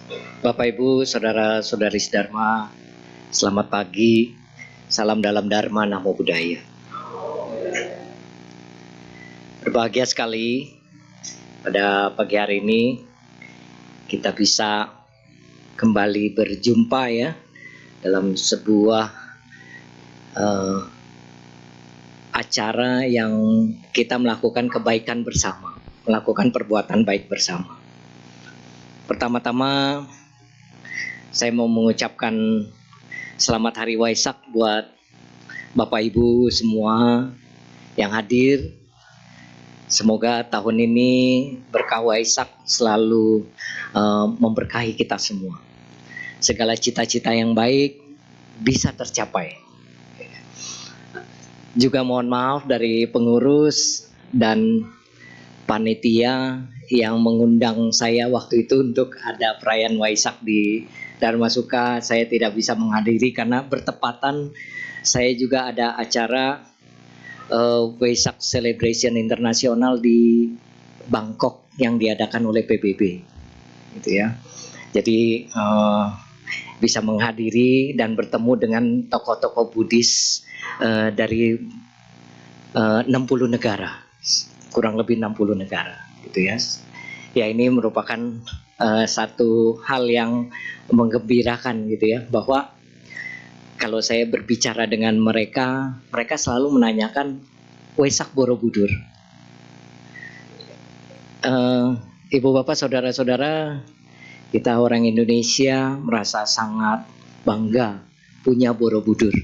Bapak Ibu, saudara-saudari Dharma, selamat pagi. Salam dalam Dharma, Namo Buddhaya. Berbahagia sekali pada pagi hari ini kita bisa kembali berjumpa ya dalam sebuah acara yang kita melakukan kebaikan bersama, melakukan perbuatan baik bersama. Pertama-tama saya mau mengucapkan selamat Hari Waisak buat Bapak Ibu semua yang hadir. Semoga tahun ini berkah Waisak selalu memberkahi kita semua. Segala cita-cita yang baik bisa tercapai. Juga mohon maaf dari pengurus dan panitia yang mengundang saya waktu itu untuk ada perayaan Waisak di Dharma Suka. Saya tidak bisa menghadiri karena bertepatan saya juga ada acara Waisak Celebration Internasional di Bangkok yang diadakan oleh PBB, gitu ya. Jadi bisa menghadiri dan bertemu dengan tokoh-tokoh Buddhis dari 60 negara, kurang lebih 60 negara, gitu ya. Ya, ini merupakan satu hal yang menggembirakan, gitu ya, bahwa kalau saya berbicara dengan mereka selalu menanyakan Waisak Borobudur. Ibu bapak saudara-saudara, kita orang Indonesia merasa sangat bangga punya Borobudur.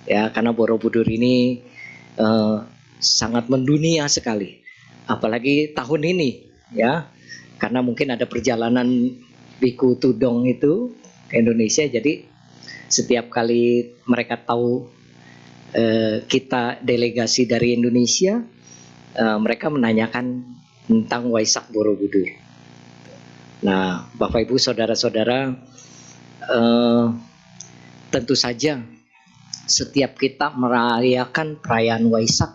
Ya, karena Borobudur ini sangat mendunia sekali. Apalagi tahun ini, ya. Karena mungkin ada perjalanan Biku Tudong itu ke Indonesia, jadi setiap kali mereka tahu kita delegasi dari Indonesia, mereka menanyakan tentang Waisak Borobudur. Nah, Bapak Ibu saudara-saudara, tentu saja setiap kita merayakan perayaan Waisak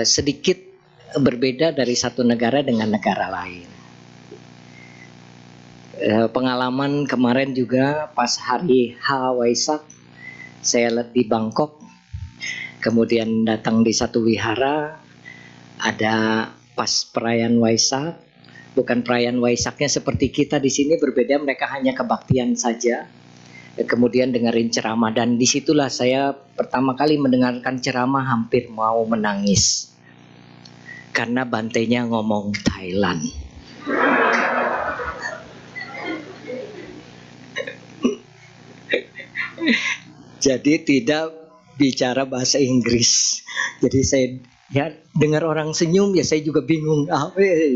sedikit berbeda dari satu negara dengan negara lain. Pengalaman kemarin juga pas hari H Waisak, saya lihat di Bangkok, kemudian datang di satu wihara, ada pas perayaan Waisak, bukan perayaan Waisaknya seperti kita di sini berbeda, mereka hanya kebaktian saja. Kemudian dengerin ceramah, dan disitulah saya pertama kali mendengarkan ceramah hampir mau menangis karena bantainya ngomong Thailand. Jadi tidak bicara bahasa Inggris. Jadi saya ya dengar orang senyum ya saya juga bingung.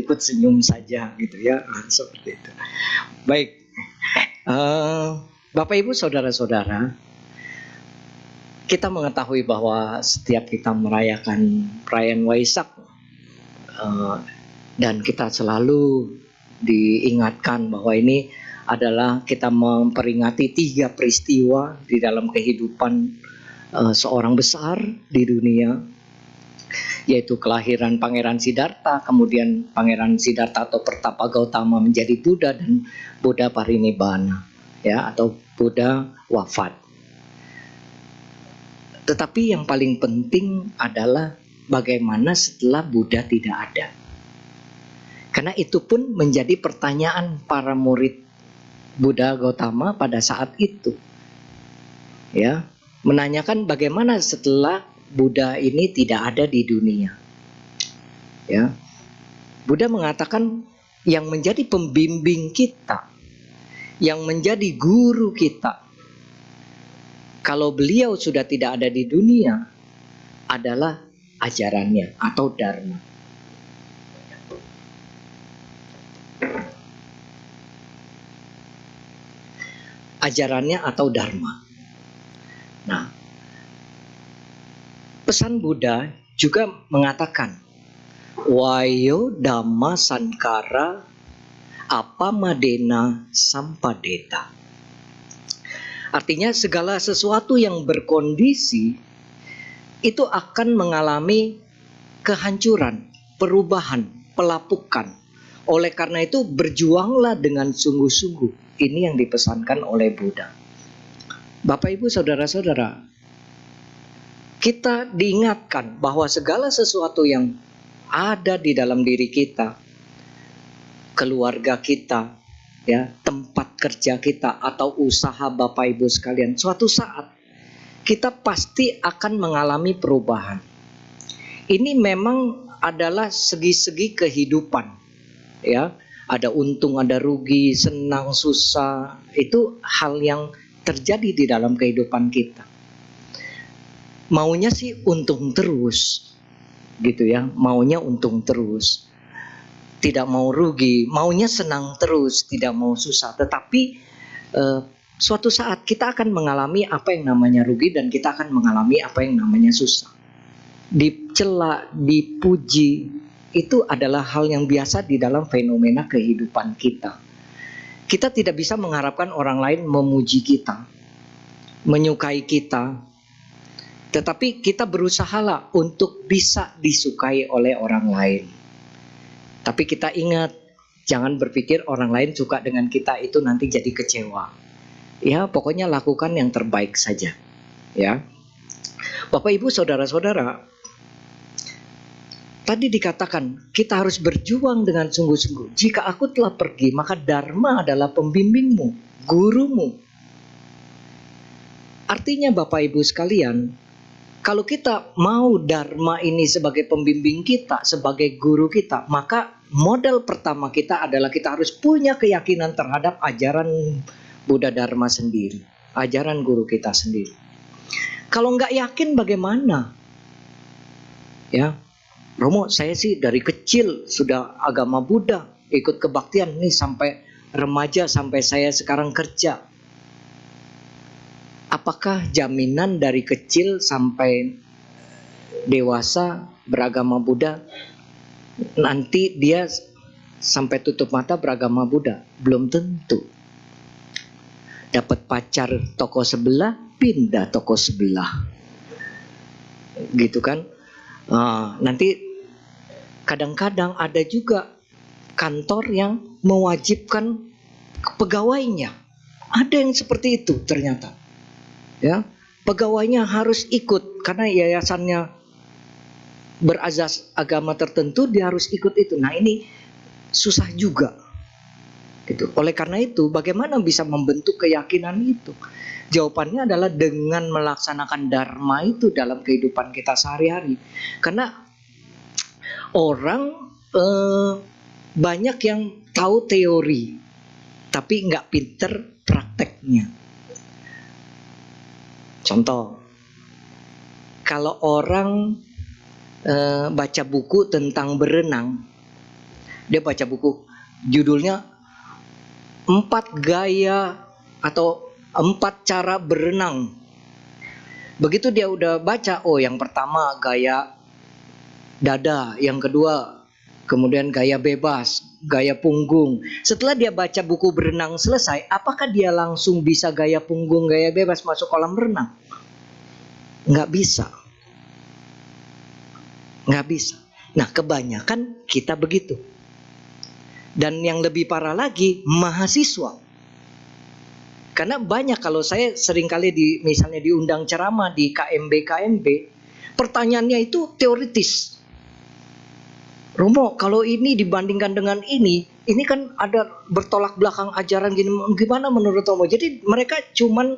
Ikut senyum saja gitu ya, seperti itu. Baik, Bapak Ibu saudara-saudara, kita mengetahui bahwa setiap kita merayakan perayaan Waisak dan kita selalu diingatkan bahwa ini adalah kita memperingati 3 peristiwa di dalam kehidupan seorang besar di dunia, yaitu kelahiran Pangeran Siddhartha, kemudian Pangeran Siddhartha atau Pertapa Gautama menjadi Buddha, dan Buddha Parinibbana, ya, atau Buddha wafat. Tetapi yang paling penting adalah bagaimana setelah Buddha tidak ada. Karena itu pun menjadi pertanyaan para murid Buddha Gautama pada saat itu, ya, menanyakan bagaimana setelah Buddha ini tidak ada di dunia, ya. Buddha mengatakan yang menjadi pembimbing kita, yang menjadi guru kita, kalau beliau sudah tidak ada di dunia, adalah ajarannya atau dharma. Ajarannya atau dharma. Nah, pesan Buddha juga mengatakan Wayo Dhamma Sankara Apamadena Sampadeta. Artinya segala sesuatu yang berkondisi itu akan mengalami kehancuran, perubahan, pelapukan, Oleh karena itu berjuanglah dengan sungguh-sungguh. Ini yang dipesankan oleh Buddha. Bapak Ibu saudara-saudara, kita diingatkan bahwa segala sesuatu yang ada di dalam diri kita, keluarga kita, ya, tempat kerja kita atau usaha Bapak Ibu sekalian, suatu saat kita pasti akan mengalami perubahan. Ini memang adalah segi-segi kehidupan, ya. Ada untung, ada rugi, senang, susah, itu hal yang terjadi di dalam kehidupan kita. Maunya sih untung terus, gitu ya. Maunya untung terus, tidak mau rugi. Maunya senang terus, tidak mau susah. Tetapi suatu saat kita akan mengalami apa yang namanya rugi, dan kita akan mengalami apa yang namanya susah. Dicela, dipuji, itu adalah hal yang biasa di dalam fenomena kehidupan kita. Kita tidak bisa mengharapkan orang lain memuji kita, menyukai kita. Tetapi kita berusahalah untuk bisa disukai oleh orang lain. Tapi kita ingat, jangan berpikir orang lain suka dengan kita itu nanti jadi kecewa. Ya, pokoknya lakukan yang terbaik saja. Ya, Bapak Ibu saudara-saudara, tadi dikatakan kita harus berjuang dengan sungguh-sungguh. Jika aku telah pergi, maka Dharma adalah pembimbingmu, gurumu. Artinya Bapak Ibu sekalian, kalau kita mau Dharma ini sebagai pembimbing kita, sebagai guru kita, maka modal pertama kita adalah kita harus punya keyakinan terhadap ajaran Buddha Dharma sendiri, ajaran guru kita sendiri. Kalau nggak yakin bagaimana? Ya, Romo, saya sih dari kecil sudah agama Buddha, ikut kebaktian nih sampai remaja, sampai saya sekarang kerja. Apakah jaminan dari kecil sampai dewasa beragama Buddha nanti dia sampai tutup mata beragama Buddha? Belum tentu. Dapat pacar toko sebelah, pindah toko sebelah, gitu kan? Nanti kadang-kadang ada juga kantor yang mewajibkan pegawainya. Ada yang seperti itu ternyata. Ya, pegawainya harus ikut karena yayasannya berazas agama tertentu, dia harus ikut itu. Nah, ini susah juga. Gitu. Oleh karena itu, bagaimana bisa membentuk keyakinan itu? Jawabannya adalah dengan melaksanakan dharma itu dalam kehidupan kita sehari-hari. Karena orang banyak yang tahu teori, tapi nggak pinter prakteknya. Contoh, kalau orang baca buku tentang berenang, dia baca buku judulnya 4 gaya atau 4 cara berenang. Begitu dia udah baca, oh yang pertama gaya dada, yang kedua kemudian gaya bebas, gaya punggung. Setelah dia baca buku berenang selesai, apakah dia langsung bisa gaya punggung, gaya bebas masuk kolam renang? Nggak bisa. Nggak bisa. Nah, kebanyakan kita begitu. Dan yang lebih parah lagi, mahasiswa. Karena banyak, kalau saya seringkali misalnya diundang ceramah di KMB, pertanyaannya itu teoritis. Romo, kalau ini dibandingkan dengan ini kan ada bertolak belakang ajaran gini, gimana menurut Romo? Jadi mereka cuman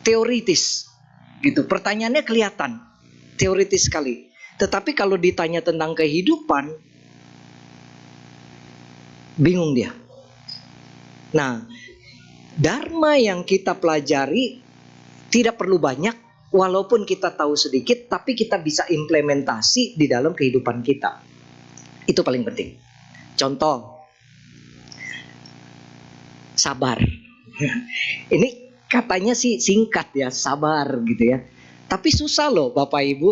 teoritis gitu. Pertanyaannya kelihatan teoritis sekali. Tetapi kalau ditanya tentang kehidupan, bingung dia. Nah, dharma yang kita pelajari tidak perlu banyak, walaupun kita tahu sedikit, tapi kita bisa implementasi di dalam kehidupan kita. Itu paling penting. Contoh, sabar. Ini katanya sih singkat ya, sabar gitu ya. Tapi susah loh Bapak Ibu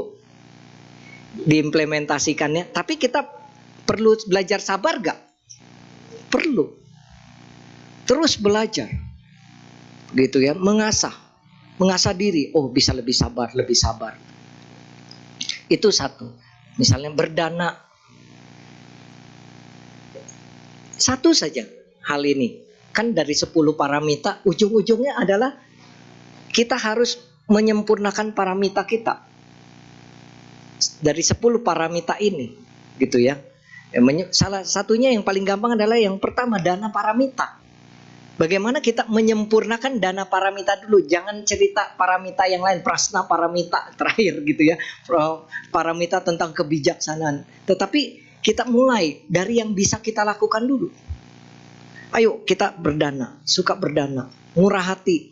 diimplementasikannya. Tapi kita perlu belajar sabar gak? Perlu. Terus belajar. Gitu ya, mengasah diri. Oh, bisa lebih sabar. Itu satu. Misalnya berdana. Satu saja hal ini. Kan dari 10 paramita, ujung-ujungnya adalah kita harus menyempurnakan paramita kita. Dari 10 paramita ini, gitu ya. Salah satunya yang paling gampang adalah yang pertama, dana paramita. Bagaimana kita menyempurnakan dana paramita dulu. Jangan cerita paramita yang lain, prasna paramita terakhir gitu ya. Paramita tentang kebijaksanaan. Tetapi kita mulai dari yang bisa kita lakukan dulu. Ayo kita berdana, suka berdana, murah hati.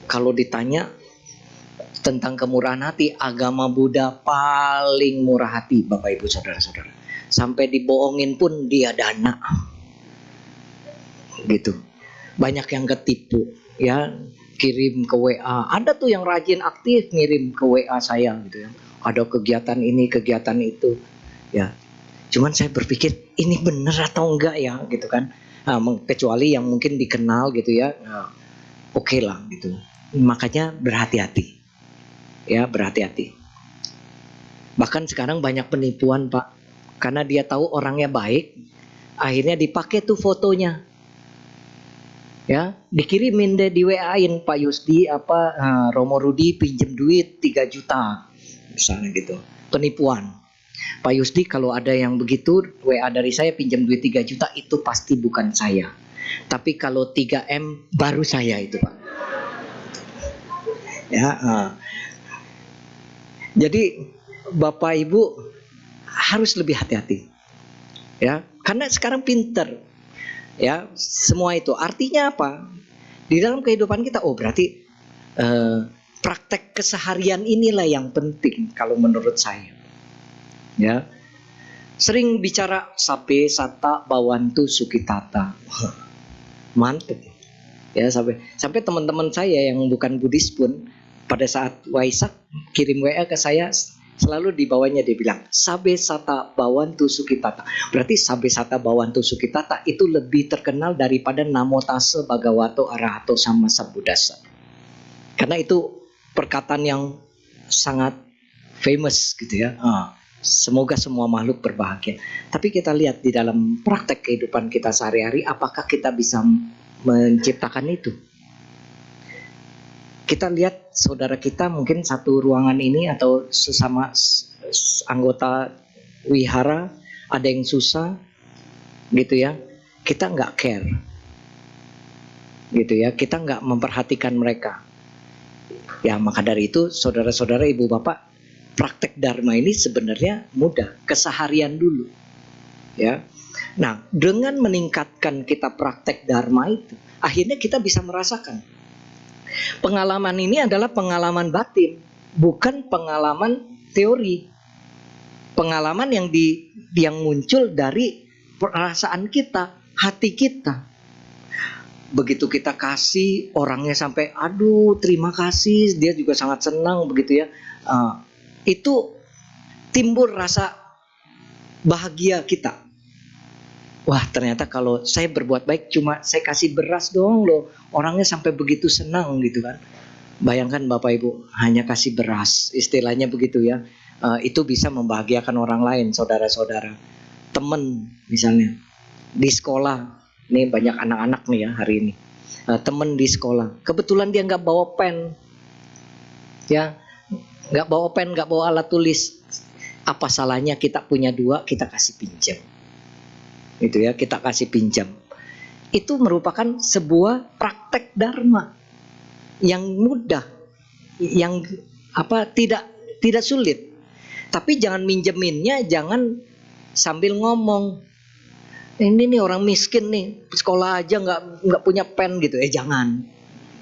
Kalau ditanya tentang kemurahan hati, agama Buddha paling murah hati, Bapak Ibu Saudara-saudara. Sampai dibohongin pun dia dana. Gitu. Banyak yang ketipu ya, kirim ke WA. Ada tuh yang rajin aktif ngirim ke WA saya gitu ya. Ada kegiatan ini, kegiatan itu. Ya. Cuman saya berpikir ini bener atau enggak ya gitu kan. Nah, kecuali yang mungkin dikenal gitu ya. Nah, oke lah gitu. Makanya berhati-hati. Ya, berhati-hati. Bahkan sekarang banyak penipuan, Pak. Karena dia tahu orangnya baik, akhirnya dipakai tuh fotonya. Ya, dikirimin deh, di WA-in Pak Yusdi Romo Rudi pinjem duit 3 juta. Misalnya gitu. Penipuan. Pak Yusdi kalau ada yang begitu WA dari saya pinjam duit 3 juta itu pasti bukan saya. Tapi kalau 3M baru saya itu, Pak. Ya, jadi Bapak Ibu harus lebih hati-hati. Ya, karena sekarang pinter. Ya, semua itu artinya apa? Di dalam kehidupan kita, berarti praktek keseharian inilah yang penting kalau menurut saya. Ya, sering bicara sabe sata bawantu sukitata, mantep. Ya, sampai teman-teman saya yang bukan Buddhis pun pada saat Waisak kirim WA ke saya, selalu di bawahnya dia bilang sabe sata bawantu sukitata. Berarti sabe sata bawantu sukitata itu lebih terkenal daripada namo tassa bhagavato arahato sama sambuddhassa. Karena itu perkataan yang sangat famous gitu ya. Semoga semua makhluk berbahagia. Tapi kita lihat di dalam praktek kehidupan kita sehari-hari, apakah kita bisa menciptakan itu? Kita lihat saudara kita mungkin satu ruangan ini atau sesama anggota wihara ada yang susah gitu ya, kita nggak care gitu ya, kita nggak memperhatikan mereka ya. Maka dari itu saudara-saudara, ibu bapak, praktek dharma ini sebenarnya mudah, keseharian dulu ya. Nah, dengan meningkatkan kita praktek dharma itu, akhirnya kita bisa merasakan pengalaman ini adalah pengalaman batin, bukan pengalaman teori. Pengalaman yang muncul dari perasaan kita, hati kita. Begitu kita kasih, orangnya sampai aduh terima kasih, dia juga sangat senang begitu ya. Itu timbul rasa bahagia kita. Wah, ternyata kalau saya berbuat baik cuma saya kasih beras doang loh, orangnya sampai begitu senang gitu kan. Bayangkan Bapak Ibu, hanya kasih beras, istilahnya begitu ya. Itu bisa membahagiakan orang lain, saudara-saudara. Temen misalnya di sekolah, nih banyak anak-anak nih ya hari ini. Temen di sekolah, kebetulan dia nggak bawa pen, ya, nggak bawa pen, nggak bawa alat tulis. Apa salahnya kita punya 2, kita kasih pinjam. Itu ya, kita kasih pinjam. Itu merupakan sebuah praktek dharma yang mudah, yang tidak sulit. Tapi jangan minjeminnya, jangan sambil ngomong ini nih orang miskin nih, sekolah aja nggak punya pen gitu. Jangan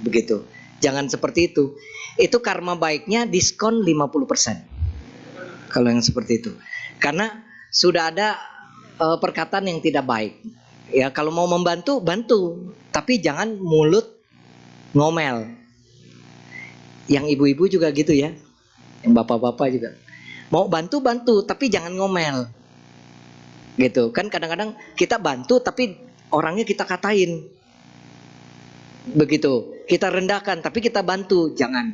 begitu, jangan seperti itu. Itu karma baiknya diskon 50% kalau yang seperti itu, karena sudah ada perkataan yang tidak baik. Ya, kalau mau membantu, bantu, tapi jangan mulut ngomel. Yang ibu-ibu juga gitu ya, yang bapak-bapak juga. Mau bantu, tapi jangan ngomel. Gitu kan, kadang-kadang kita bantu tapi orangnya kita katain. Begitu, kita rendahkan tapi kita bantu, jangan.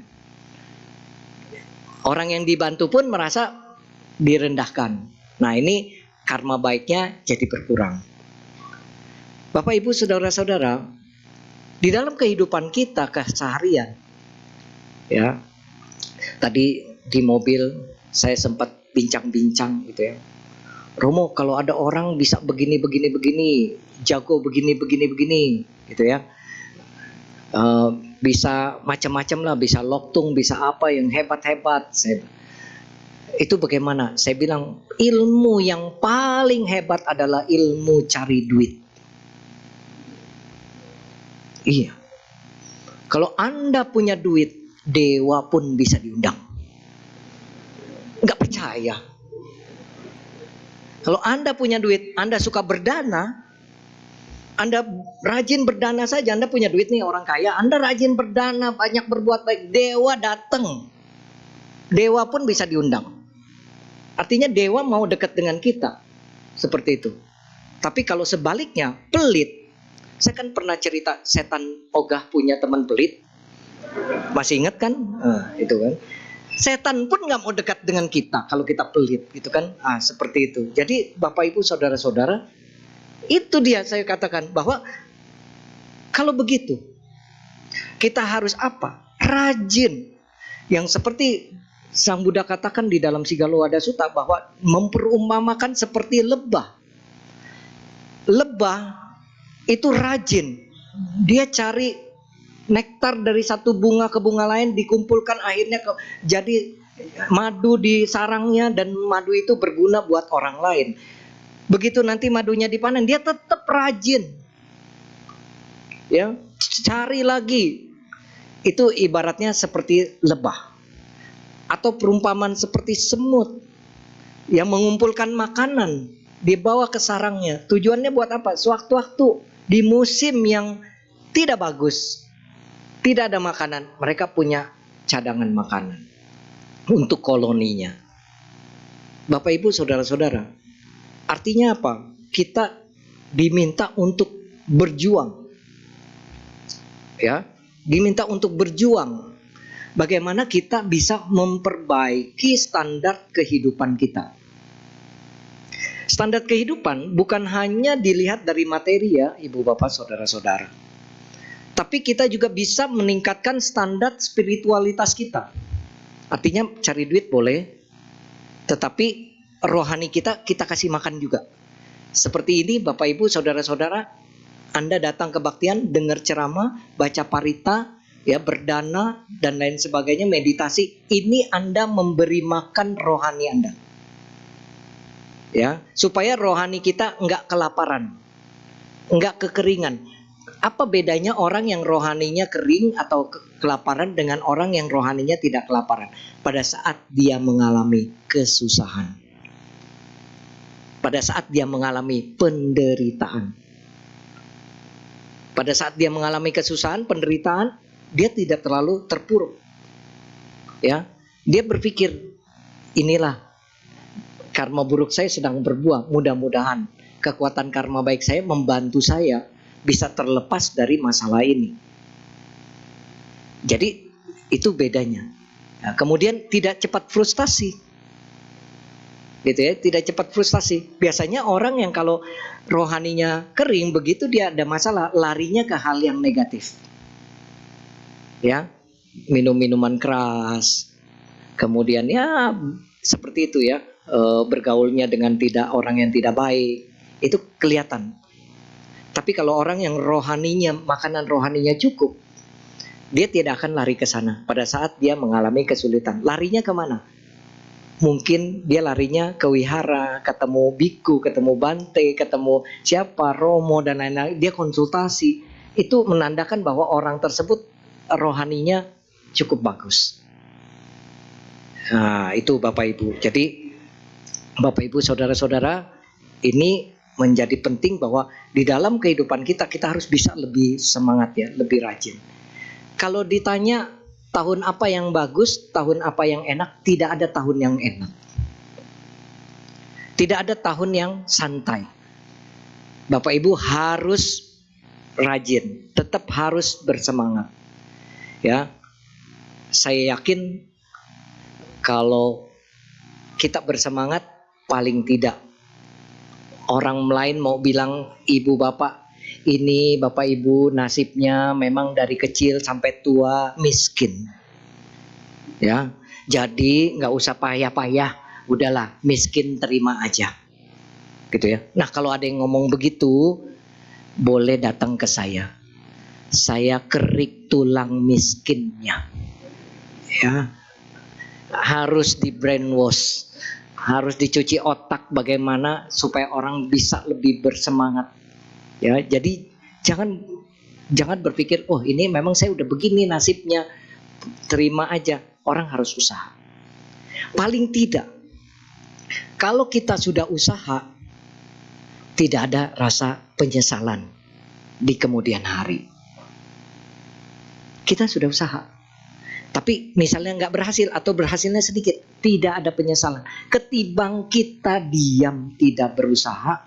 Orang yang dibantu pun merasa direndahkan. Nah, ini karma baiknya jadi berkurang. Bapak Ibu saudara-saudara, di dalam kehidupan kita keseharian, ya, tadi di mobil saya sempat bincang-bincang gitu ya. Romo, kalau ada orang bisa begini, jago begini, gitu ya. Bisa macam-macam lah, bisa loktung, bisa apa yang hebat-hebat. Itu bagaimana? Saya bilang ilmu yang paling hebat adalah ilmu cari duit. Iya. Kalau Anda punya duit, dewa pun bisa diundang. Nggak percaya. Kalau Anda punya duit, Anda suka berdana, Anda rajin berdana saja, Anda punya duit nih, orang kaya, Anda rajin berdana, banyak berbuat baik, dewa datang. Dewa pun bisa diundang. Artinya dewa mau dekat dengan kita. Seperti itu. Tapi kalau sebaliknya, pelit. Saya kan pernah cerita setan ogah punya teman pelit. Masih ingat kan? Itu kan. Setan pun nggak mau dekat dengan kita kalau kita pelit, gitu kan? Seperti itu. Jadi Bapak Ibu saudara-saudara, itu dia saya katakan bahwa kalau begitu kita harus apa? Rajin. Yang seperti Sang Buddha katakan di dalam Sigaloada Sutta bahwa memperumpamakan seperti lebah. Lebah itu rajin. Dia cari nektar dari satu bunga ke bunga lain, dikumpulkan akhirnya jadi madu di sarangnya, dan madu itu berguna buat orang lain. Begitu nanti madunya dipanen, dia tetap rajin. Ya, cari lagi. Itu ibaratnya seperti lebah. Atau perumpamaan seperti semut yang mengumpulkan makanan dibawa ke sarangnya. Tujuannya buat apa? Sewaktu-waktu di musim yang tidak bagus, tidak ada makanan, mereka punya cadangan makanan untuk koloninya. Bapak Ibu saudara-saudara, artinya apa? Kita diminta untuk berjuang. Ya, diminta untuk berjuang. Bagaimana kita bisa memperbaiki standar kehidupan kita. Standar kehidupan bukan hanya dilihat dari materi ya, Ibu Bapak saudara-saudara. Tapi kita juga bisa meningkatkan standar spiritualitas kita. Artinya cari duit boleh, tetapi rohani kita kasih makan juga. Seperti ini Bapak Ibu saudara-saudara, Anda datang kebaktian, dengar ceramah, baca parita, ya, berdana dan lain sebagainya, meditasi. Ini Anda memberi makan rohani Anda. Ya, supaya rohani kita enggak kelaparan, enggak kekeringan. Apa bedanya orang yang rohaninya kering atau kelaparan dengan orang yang rohaninya tidak kelaparan? Pada saat dia mengalami kesusahan, pada saat dia mengalami penderitaan, pada saat dia mengalami kesusahan, penderitaan, dia tidak terlalu terpuruk. Ya, dia berpikir, inilah karma buruk saya sedang berbuah. Mudah-mudahan kekuatan karma baik saya membantu saya bisa terlepas dari masalah ini. Jadi itu bedanya. Nah, kemudian tidak cepat frustasi, gitu ya, tidak cepat frustasi. Biasanya orang yang kalau rohaninya kering, begitu dia ada masalah, larinya ke hal yang negatif. Ya, minum minuman keras, kemudian ya seperti itu ya, bergaulnya dengan orang yang tidak baik, itu kelihatan. Tapi kalau orang yang rohaninya, makanan rohaninya cukup, dia tidak akan lari ke sana pada saat dia mengalami kesulitan. Larinya kemana? Mungkin dia larinya ke wihara, ketemu biku, ketemu bante, ketemu siapa, romo dan lain-lain. Dia konsultasi. Itu menandakan bahwa orang tersebut rohaninya cukup bagus. Nah, itu Bapak Ibu. Jadi Bapak Ibu saudara-saudara, ini menjadi penting bahwa di dalam kehidupan kita harus bisa lebih semangat ya, lebih rajin. Kalau ditanya tahun apa yang bagus, tahun apa yang enak, tidak ada tahun yang enak. Tidak ada tahun yang santai. Bapak Ibu harus rajin, tetap harus bersemangat. Ya. Saya yakin kalau kita bersemangat, paling tidak Orang lain mau bilang ibu bapak, ini bapak ibu nasibnya memang dari kecil sampai tua miskin, ya. Jadi nggak usah payah-payah, udahlah miskin terima aja, gitu ya. Nah kalau ada yang ngomong begitu, boleh datang ke saya. Saya kerik tulang miskinnya, ya. Harus di brainwash, harus dicuci otak bagaimana supaya orang bisa lebih bersemangat, ya. Jadi jangan berpikir oh ini memang saya udah begini nasibnya, terima aja. Orang harus usaha. Paling tidak kalau kita sudah usaha, tidak ada rasa penyesalan di kemudian hari. Kita sudah usaha, tapi misalnya nggak berhasil atau berhasilnya sedikit, tidak ada penyesalan. Ketimbang kita diam tidak berusaha,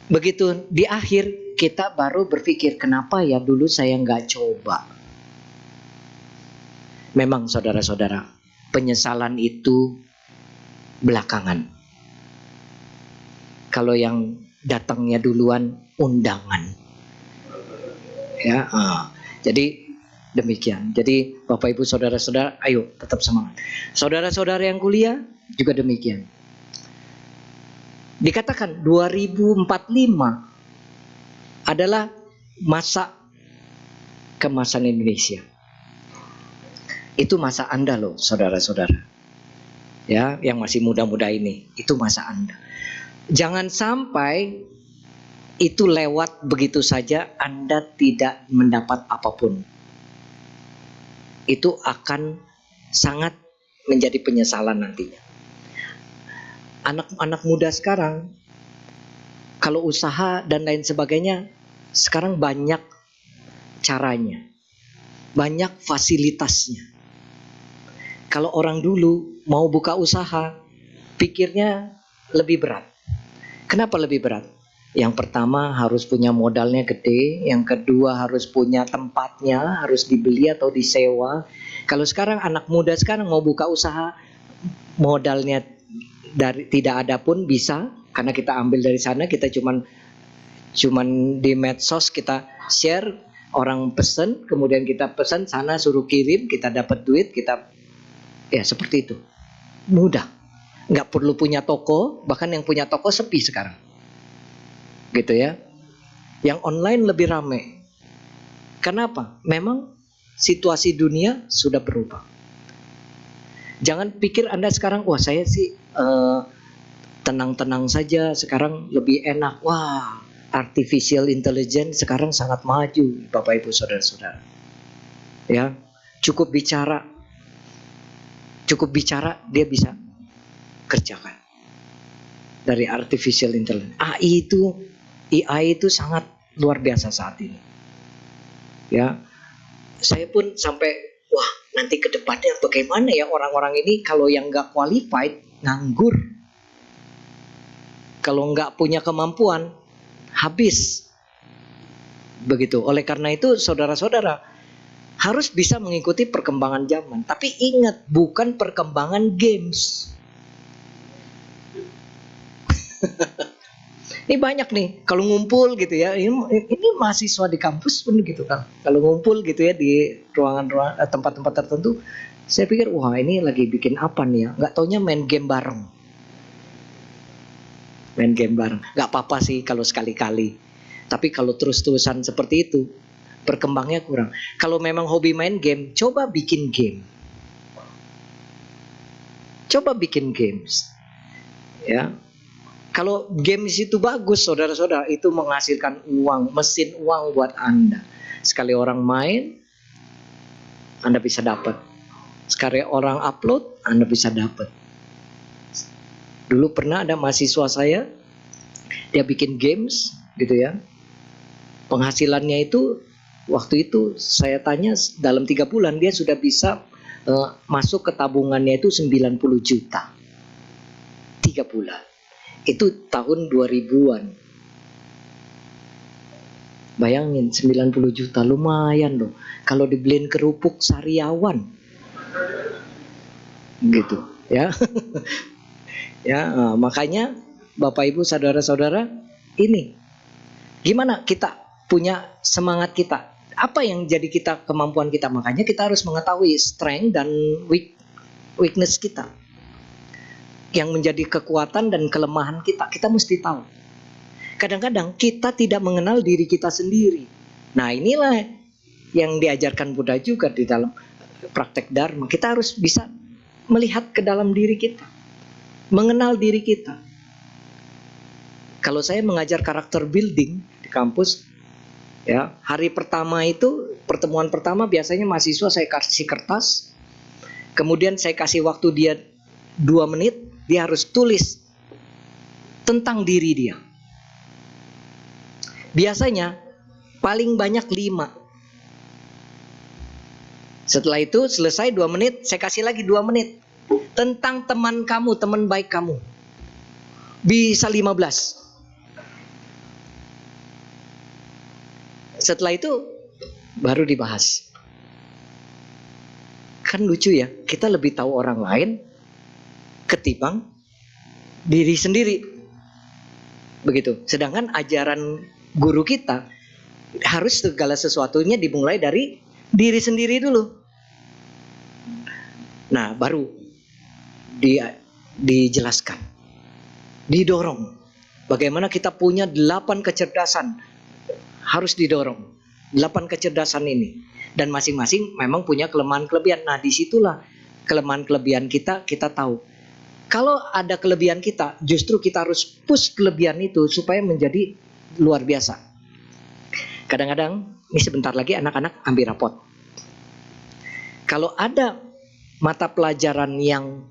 begitu di akhir kita baru berpikir kenapa ya dulu saya nggak coba. Memang saudara-saudara, penyesalan itu belakangan. Kalau yang datangnya duluan undangan, ya. Jadi demikian. Jadi Bapak Ibu saudara-saudara, ayo tetap semangat. Saudara-saudara yang kuliah juga demikian. Dikatakan 2045 adalah masa kemasan Indonesia. Itu masa Anda loh, saudara-saudara. Ya, yang masih muda-muda ini, itu masa Anda. Jangan sampai itu lewat begitu saja, Anda tidak mendapat apapun. Itu akan sangat menjadi penyesalan nantinya. Anak-anak muda sekarang, kalau usaha dan lain sebagainya, sekarang banyak caranya, banyak fasilitasnya. Kalau orang dulu mau buka usaha, pikirnya lebih berat. Kenapa lebih berat? Yang pertama harus punya modalnya gede, yang kedua harus punya tempatnya, harus dibeli atau disewa. Kalau sekarang anak muda sekarang mau buka usaha, modalnya tidak ada pun bisa, karena kita ambil dari sana, kita cuman di medsos kita share, orang pesen, kemudian kita pesan sana suruh kirim, kita dapat duit, kita ya seperti itu. Mudah. Nggak perlu punya toko, bahkan yang punya toko sepi sekarang. Gitu ya. Yang online lebih ramai. Kenapa? Memang situasi dunia sudah berubah. Jangan pikir Anda sekarang, wah saya sih tenang-tenang saja, sekarang lebih enak. Wah, artificial intelligence sekarang sangat maju, Bapak Ibu Saudara-saudara. Ya, cukup bicara dia bisa kerjakan. Dari artificial intelligence. AI itu sangat luar biasa saat ini. Ya. Saya pun sampai wah, nanti ke depannya bagaimana ya orang-orang ini kalau yang enggak qualified nganggur. Kalau enggak punya kemampuan habis. Begitu. Oleh karena itu saudara-saudara harus bisa mengikuti perkembangan zaman. Tapi ingat, bukan perkembangan games. Ini banyak nih kalau ngumpul gitu ya. Ini mahasiswa di kampus pun gitu kan. Kalau ngumpul gitu ya di ruangan-ruangan tempat-tempat tertentu, saya pikir wah ini lagi bikin apa nih ya? Nggak taunya main game bareng. Main game bareng. Nggak apa-apa sih kalau sekali-kali. Tapi kalau terus-terusan seperti itu, berkembangnya kurang. Kalau memang hobi main game, coba bikin game. Coba bikin games. Ya. Kalau games itu bagus, saudara-saudara, itu menghasilkan uang, mesin uang buat Anda. Sekali orang main, Anda bisa dapat. Sekali orang upload, Anda bisa dapat. Dulu pernah ada mahasiswa saya, dia bikin games, gitu ya. Penghasilannya itu, waktu itu saya tanya dalam 3 bulan dia sudah bisa masuk ke tabungannya itu 90 juta. 3 bulan. Itu tahun 2000-an. Bayangin 90 juta lumayan loh. Kalau dibeliin kerupuk Sariawan. Gitu ya. Ya, makanya Bapak Ibu, saudara-saudara, ini gimana kita punya semangat kita? Apa yang jadi kemampuan kita? Makanya kita harus mengetahui strength dan weakness kita. Yang menjadi kekuatan dan kelemahan kita. Kita mesti tahu. Kadang-kadang kita tidak mengenal diri kita sendiri. Nah, inilah yang diajarkan Buddha juga di dalam praktek Dharma. Kita harus bisa melihat ke dalam diri kita. Mengenal diri kita. Kalau saya mengajar karakter building di kampus, ya, hari pertama itu, pertemuan pertama biasanya mahasiswa saya kasih kertas, kemudian saya kasih waktu dia 2 menit, dia harus tulis tentang diri dia. Biasanya paling banyak 5. Setelah itu selesai 2 menit, saya kasih lagi 2 menit tentang teman kamu, teman baik kamu. Bisa 15. Setelah itu baru dibahas. Kan lucu ya, kita lebih tahu orang lain ketimbang diri sendiri. Begitu. Sedangkan ajaran guru kita harus segala sesuatunya dimulai dari diri sendiri dulu. Nah, baru dijelaskan. Didorong. Bagaimana kita punya 8 kecerdasan. Harus didorong 8 kecerdasan ini, dan masing-masing memang punya kelemahan-kelebihan. Nah, disitulah kelemahan-kelebihan kita tahu. Kalau ada kelebihan kita, justru kita harus push kelebihan itu supaya menjadi luar biasa. Kadang-kadang, ini sebentar lagi anak-anak ambil rapot. Kalau ada mata pelajaran yang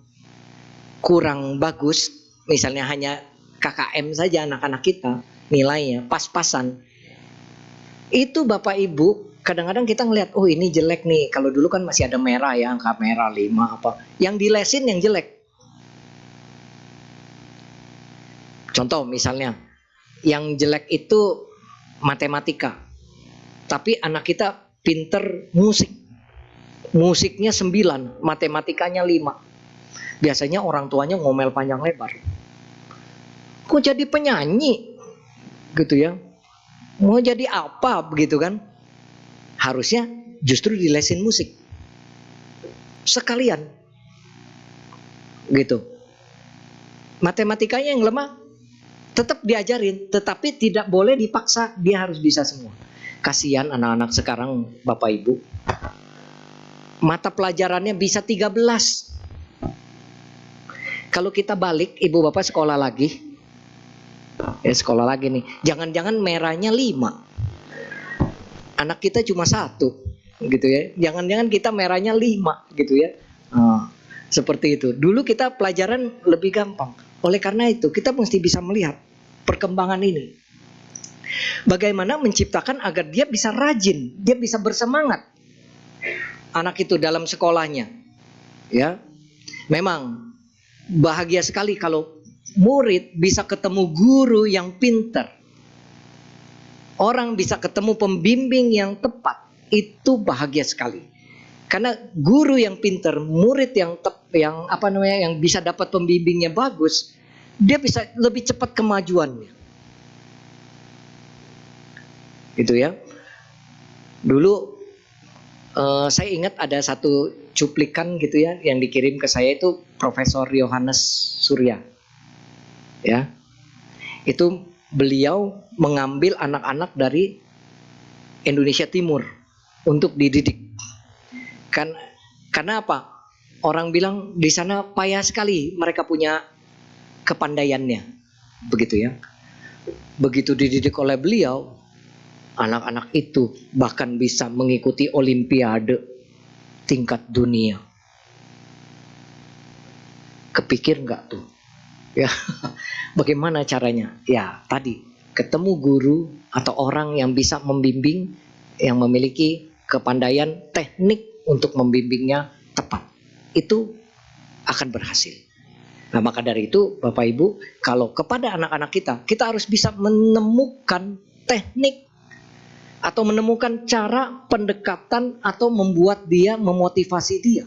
kurang bagus, misalnya hanya KKM saja anak-anak kita, nilainya pas-pasan, itu Bapak Ibu, kadang-kadang kita ngelihat, oh ini jelek nih. Kalau dulu kan masih ada merah ya, angka merah 5 apa. Yang dilesin yang jelek. Contoh misalnya, yang jelek itu matematika. Tapi anak kita pinter musik. Musiknya 9, matematikanya 5. Biasanya orang tuanya ngomel panjang lebar. Kok jadi penyanyi? Gitu ya. Mau jadi apa begitu kan? Harusnya justru dilesin musik sekalian gitu. Matematikanya yang lemah tetap diajarin, tetapi tidak boleh dipaksa, dia harus bisa semua. Kasihan anak-anak sekarang Bapak Ibu, mata pelajarannya bisa 13. Kalau kita balik, Ibu Bapak sekolah lagi, sekolah lagi nih. Jangan-jangan merahnya 5. Anak kita cuma 1 gitu ya. Jangan-jangan kita merahnya 5 gitu ya. Seperti itu. Dulu kita pelajaran lebih gampang. Oleh karena itu kita mesti bisa melihat perkembangan ini. Bagaimana menciptakan agar dia bisa rajin, dia bisa bersemangat. Anak itu dalam sekolahnya. Ya. Memang bahagia sekali kalau murid bisa ketemu guru yang pintar. Orang bisa ketemu pembimbing yang tepat. Itu bahagia sekali. Karena guru yang pintar, murid yang bisa dapat pembimbingnya bagus, dia bisa lebih cepat kemajuannya. Gitu ya. Dulu saya ingat ada satu cuplikan gitu ya yang dikirim ke saya, itu Profesor Yohanes Surya. Ya. Itu beliau mengambil anak-anak dari Indonesia Timur untuk dididik. Karena apa? Orang bilang di sana payah sekali mereka punya kepandaiannya. Begitu ya. Begitu dididik oleh beliau, anak-anak itu bahkan bisa mengikuti olimpiade tingkat dunia. Kepikir nggak tuh? Ya, bagaimana caranya? Ya, tadi ketemu guru atau orang yang bisa membimbing, yang memiliki kepandaian teknik untuk membimbingnya tepat. Itu akan berhasil. Nah, maka dari itu Bapak Ibu, kalau kepada anak-anak kita harus bisa menemukan teknik atau menemukan cara pendekatan atau membuat dia, memotivasi dia.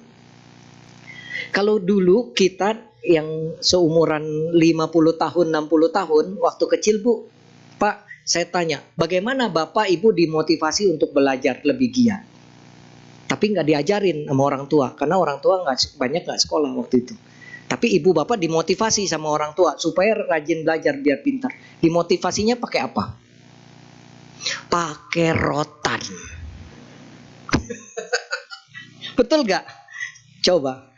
Kalau dulu kita yang seumuran 50 tahun, 60 tahun, waktu kecil Bu, Pak, saya tanya, bagaimana Bapak Ibu dimotivasi untuk belajar lebih giat? Tapi nggak diajarin sama orang tua, karena orang tua banyak nggak sekolah waktu itu. Tapi ibu bapak dimotivasi sama orang tua supaya rajin belajar biar pintar. Dimotivasinya pakai apa? Pakai rotan. Betul nggak? Coba.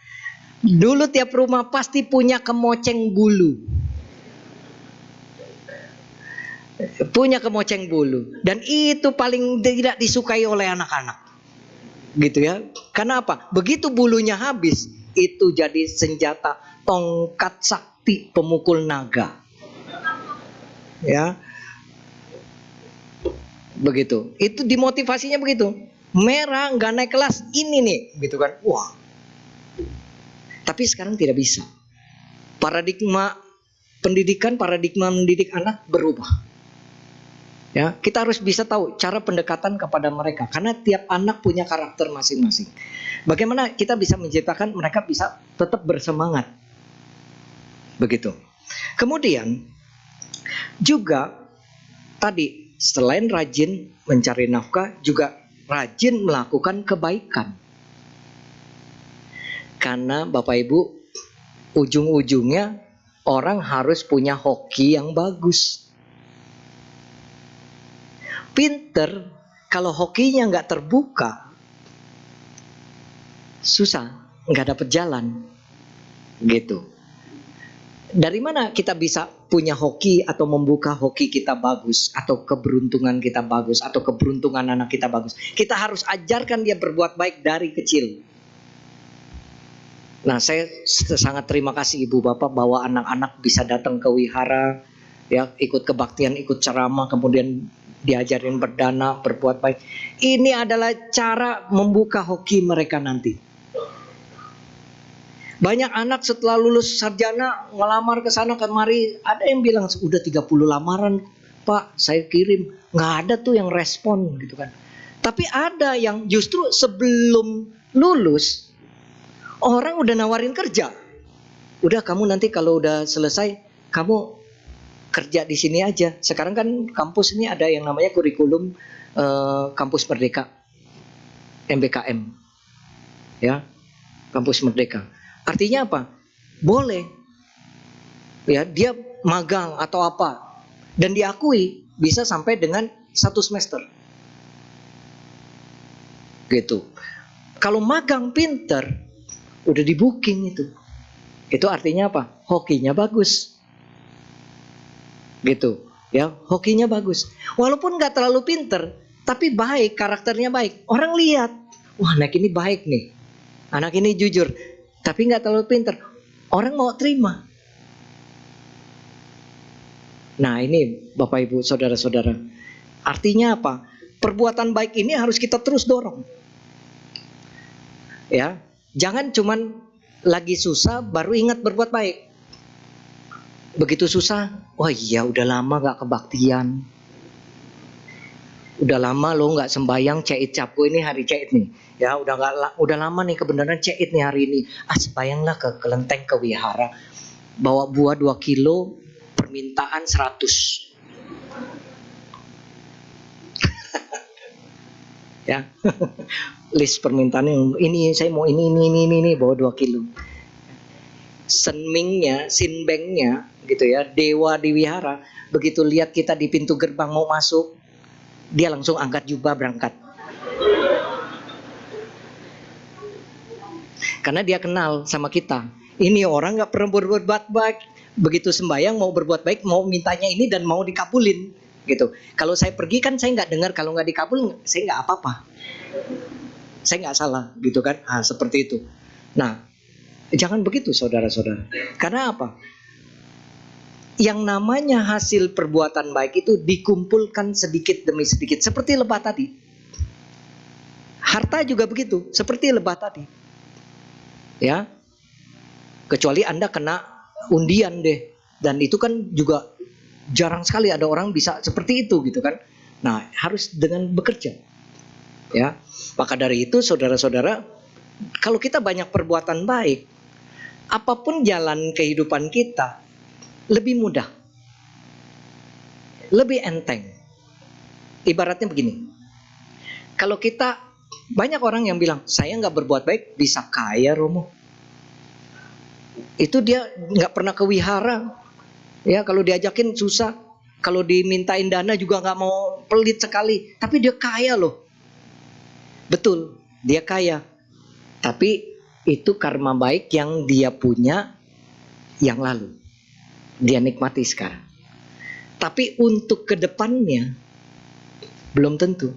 Dulu tiap rumah pasti punya kemoceng bulu. Punya kemoceng bulu. Dan itu paling tidak disukai oleh anak-anak. Gitu ya. Karena apa? Begitu bulunya habis, itu jadi senjata tongkat sakti pemukul naga. Ya. Begitu. Itu dimotivasinya begitu. Merah nggak naik kelas ini nih, gitu kan. Wah. Tapi sekarang tidak bisa. Paradigma mendidik anak berubah. Ya, kita harus bisa tahu cara pendekatan kepada mereka karena tiap anak punya karakter masing-masing. Bagaimana kita bisa menciptakan mereka bisa tetap bersemangat. Begitu. Kemudian juga tadi selain rajin mencari nafkah juga rajin melakukan kebaikan. Karena Bapak Ibu ujung-ujungnya orang harus punya hoki yang bagus. Pinter, kalau hokinya nggak terbuka, susah, nggak dapet jalan, gitu. Dari mana kita bisa punya hoki atau membuka hoki kita bagus, atau keberuntungan kita bagus, atau keberuntungan anak kita bagus? Kita harus ajarkan dia berbuat baik dari kecil. Nah, saya sangat terima kasih Ibu Bapak bahwa anak-anak bisa datang ke wihara, ya, ikut kebaktian, ikut ceramah, kemudian diajarin berdana, berbuat baik. Ini adalah cara membuka hoki mereka nanti. Banyak anak setelah lulus sarjana ngelamar ke sana kemari, ada yang bilang udah 30 lamaran, Pak, saya kirim. Nggak ada tuh yang respon gitu kan. Tapi ada yang justru sebelum lulus orang udah nawarin kerja. Udah kamu nanti kalau udah selesai kamu kerja di sini aja. Sekarang kan kampus ini ada yang namanya kurikulum kampus merdeka, MBKM, ya, kampus merdeka. Artinya apa? Boleh, ya, dia magang atau apa dan diakui bisa sampai dengan 1 semester, gitu. Kalau magang pinter, udah di booking itu. Itu artinya apa? Hokinya bagus. Gitu, ya, hokinya bagus. Walaupun nggak terlalu pinter, tapi baik, karakternya baik. Orang lihat, wah, anak ini baik nih, anak ini jujur, tapi nggak terlalu pinter. Orang mau terima. Nah, ini Bapak Ibu, saudara-saudara. Artinya apa? Perbuatan baik ini harus kita terus dorong. Ya, jangan cuman lagi susah baru ingat berbuat baik. Begitu susah, wah iya udah lama gak kebaktian, udah lama lo gak sembayang cait capku, ini hari cait nih, ya udah lama nih kebenaran cait nih hari ini, sembayanglah ke kelenteng, ke wihara, bawa buah 2 kilo, permintaan 100. Ya, list permintaan ini saya mau ini bawa 2 kilo. Senmingnya, sinbengnya gitu ya, dewa di wihara, begitu lihat kita di pintu gerbang mau masuk, dia langsung angkat jubah berangkat. Karena dia kenal sama kita. Ini orang nggak pernah berbuat baik. Begitu sembahyang mau berbuat baik, mau mintanya ini dan mau dikabulin, gitu. Kalau saya pergi kan saya nggak dengar, kalau nggak dikabul saya nggak apa-apa. Saya nggak salah, gitu kan? Seperti itu. Nah, jangan begitu saudara-saudara. Karena apa? Yang namanya hasil perbuatan baik itu dikumpulkan sedikit demi sedikit. Seperti lebah tadi. Harta juga begitu. Seperti lebah tadi. Ya. Kecuali Anda kena undian deh. Dan itu kan juga jarang sekali ada orang bisa seperti itu gitu kan. Nah, harus dengan bekerja. Ya. Maka dari itu saudara-saudara, kalau kita banyak perbuatan baik, apapun jalan kehidupan kita lebih mudah, lebih enteng. Ibaratnya begini, kalau kita, banyak orang yang bilang saya nggak berbuat baik bisa kaya Romo. Itu dia nggak pernah ke wihara, ya kalau diajakin susah, kalau dimintain dana juga nggak mau, pelit sekali. Tapi dia kaya loh. Betul, dia kaya. Tapi itu karma baik yang dia punya yang lalu. Dia nikmati sekarang. Tapi untuk kedepannya belum tentu.